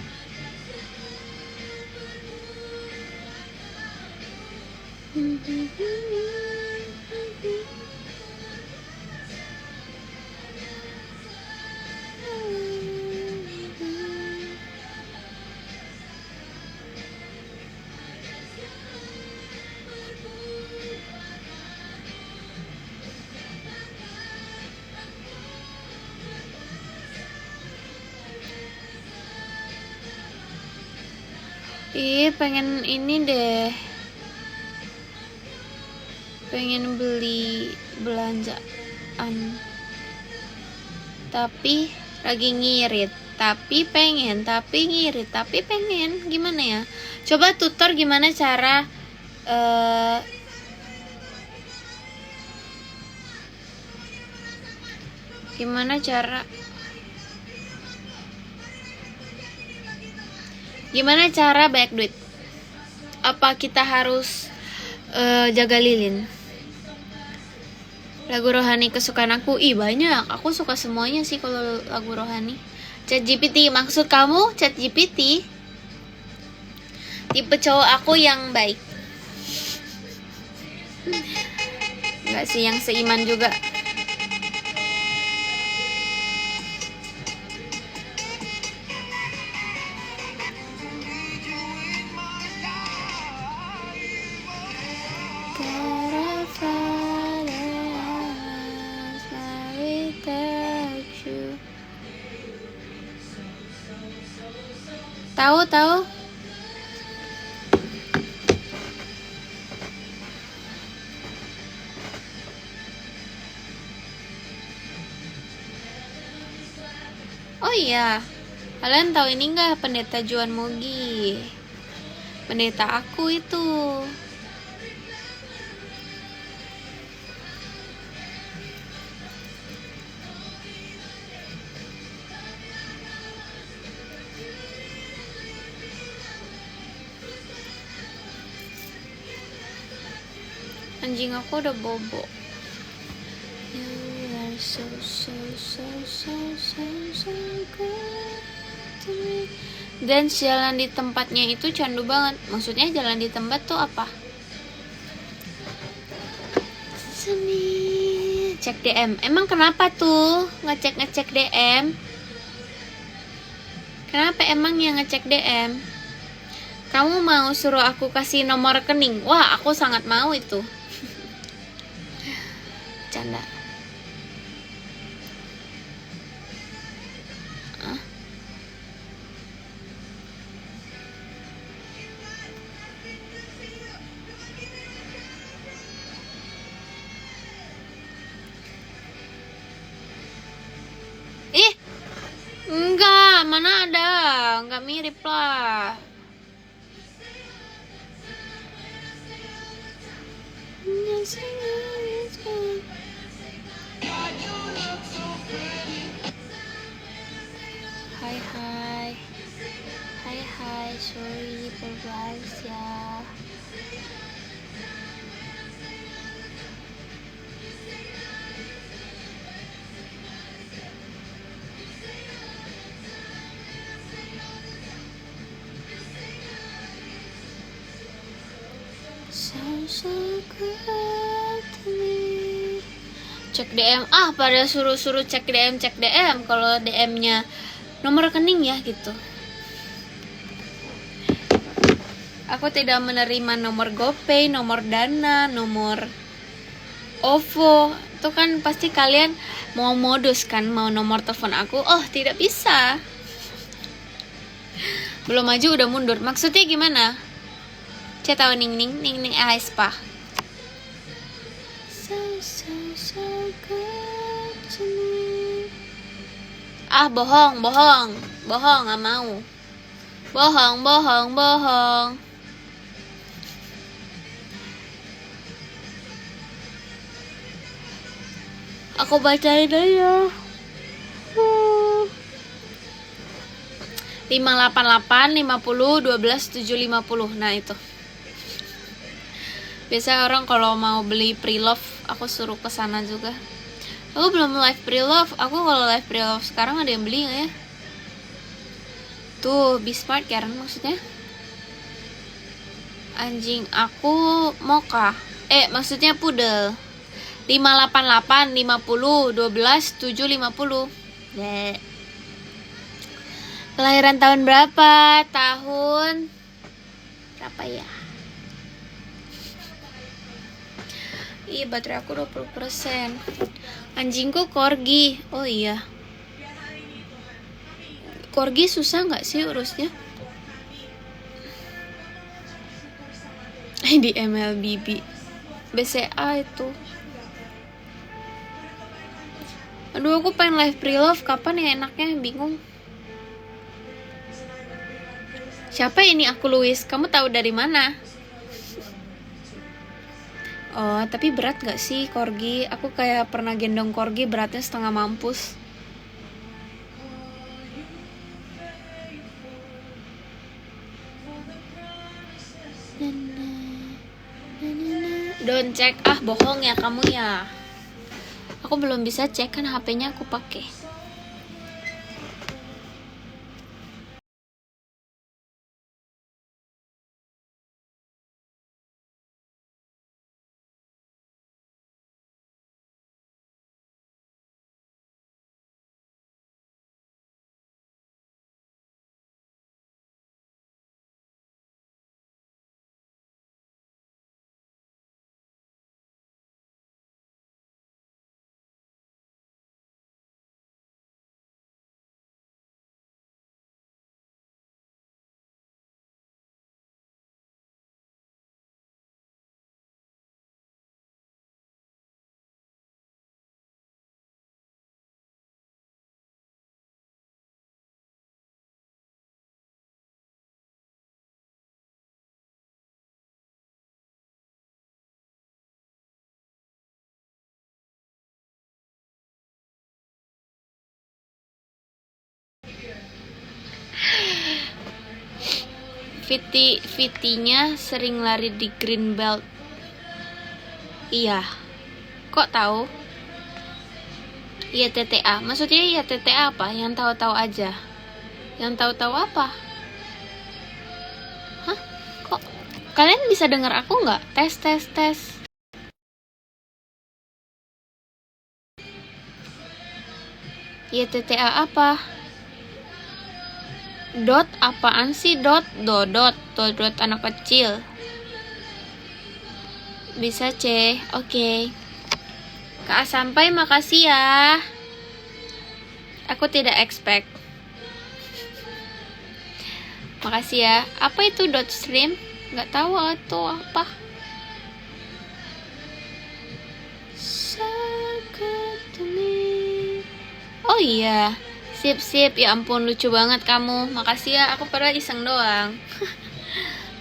Pengen ini deh. Pengen beli belanjaan. Tapi lagi ngirit. Tapi pengen. Gimana ya? Coba tutor gimana cara Gimana cara banyak duit? Apa kita harus jaga lilin? Lagu rohani kesukaan aku, banyak. Aku suka semuanya sih kalau lagu rohani. ChatGPT, maksud kamu ChatGPT? Tipe cowok aku yang baik. Enggak sih, yang seiman juga. without you. Tahu? Oh iya, kalian tahu ini nggak, pendeta Juan Mogi? Pendeta aku itu. Anjing aku udah bobo. You are so good to me. Dan jalan di tempatnya itu candu banget. Maksudnya jalan di tempat tuh apa? Sini cek DM. Emang kenapa tuh ngecek DM? Kenapa emang yang ngecek DM? Kamu mau suruh aku kasih nomor rekening? Wah, aku sangat mau itu. Canda. Ih, enggak, mana ada, enggak mirip lah. Hai, sorry for guys ya. So good to me. Cek DM, pada suruh-suruh cek DM. Kalau DM-nya nomor rekening ya gitu. Aku tidak menerima nomor GoPay, nomor Dana, nomor OVO. Itu kan pasti kalian mau modus kan, mau nomor telepon aku. Oh, tidak bisa. Belum maju udah mundur. Maksudnya gimana? Saya tahu ning spa. So good to me. Bohong, nggak mau. Bohong. Aku bacain aja. 588 50 12 750. Nah itu. Biasa orang kalau mau beli pre-love aku suruh ke sana juga. Aku belum live pre-love. Aku kalau live pre-love sekarang ada yang beli nggak ya? Tuh, be smart Karen maksudnya. Anjing aku mocha. Maksudnya pudel. 588 50 12 750. Kelahiran tahun berapa? Tahun berapa ya? Ih, baterai aku 20%. Anjingku corgi. Oh iya. Corgi susah nggak sih urusnya? Di MLBB BCA itu. Aduh, aku pengen live pre-love. Kapan ya enaknya? Bingung. Siapa ini aku Luis? Kamu tahu dari mana? Oh, tapi berat gak sih corgi? Aku kayak pernah gendong corgi, beratnya setengah mampus. Don't check. Bohong ya kamu ya. Aku belum bisa cek kan HP-nya aku pakai. VT-nya sering lari di green belt. Iya. Kok tahu? Iya TTA. Maksudnya iya TTA apa? Yang tahu-tahu aja. Yang tahu-tahu apa? Hah? Kok kalian bisa dengar aku nggak? Tes. Iya TTA apa? Dot apaan sih? Dot anak kecil. Bisa C. Oke. Kak sampai makasih ya. Aku tidak expect. Makasih ya. Apa itu dot stream? Nggak tahu itu apa. Oh iya. Sip. Ya ampun lucu banget kamu. Makasih ya. Aku pernah iseng doang.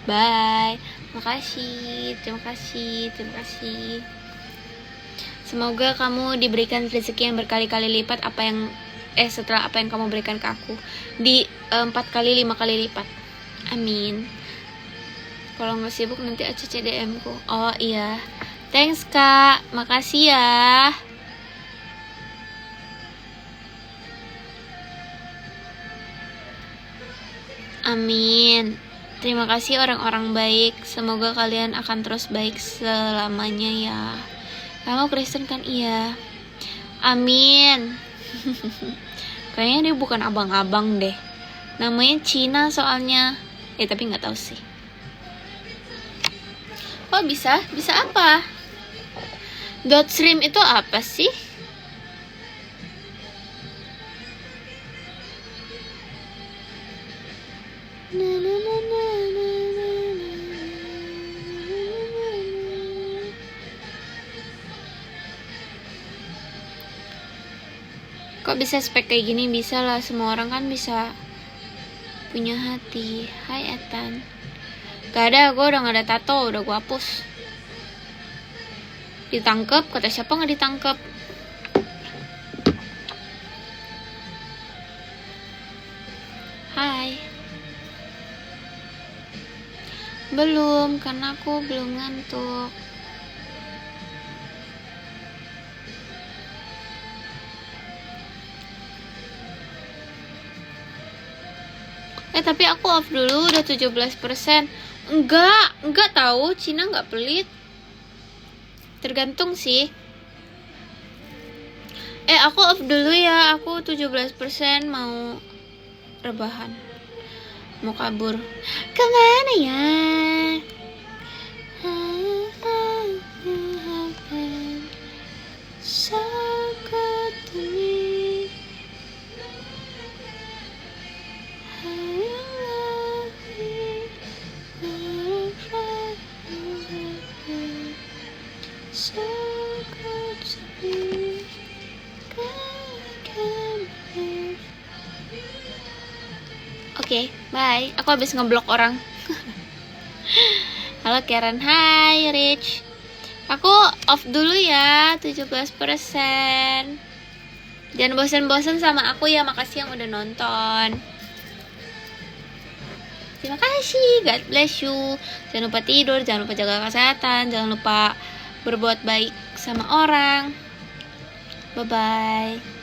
Bye. Makasih. Terima kasih. Semoga kamu diberikan rezeki yang berkali-kali lipat setelah apa yang kamu berikan ke aku. Di 4 kali 5 kali lipat. Amin. Kalau nggak sibuk nanti ACCDM ku. Oh iya. Thanks Kak. Makasih ya. Amin. Terima kasih orang-orang baik. Semoga kalian akan terus baik selamanya ya. Kamu Kristen kan? Iya. Amin. Kayaknya dia bukan abang-abang deh. Namanya Cina soalnya. Tapi nggak tahu sih. Oh bisa? Bisa apa? Dot stream itu apa sih? Kok bisa spek kayak gini? Bisa lah, semua orang kan bisa punya hati. Hai Ethan. Gak ada, gue udah gak ada tato, udah gue hapus. Ditangkep, kata siapa gak ditangkep? Hai. Belum, karena aku belum ngantuk. Tapi aku off dulu udah 17%. Enggak tahu, Cina enggak pelit. Tergantung sih. Aku off dulu ya. Aku 17% mau rebahan. Mau kabur. Kemana ya? So good to me. Oke, bye. Aku habis ngeblok orang. Halo Karen, hai Rich. Aku off dulu ya, 17%. Jangan bosan-bosan sama aku ya, makasih yang udah nonton. Terima kasih, God bless you. Jangan lupa tidur, jangan lupa jaga kesehatan, jangan lupa berbuat baik sama orang. Bye-bye.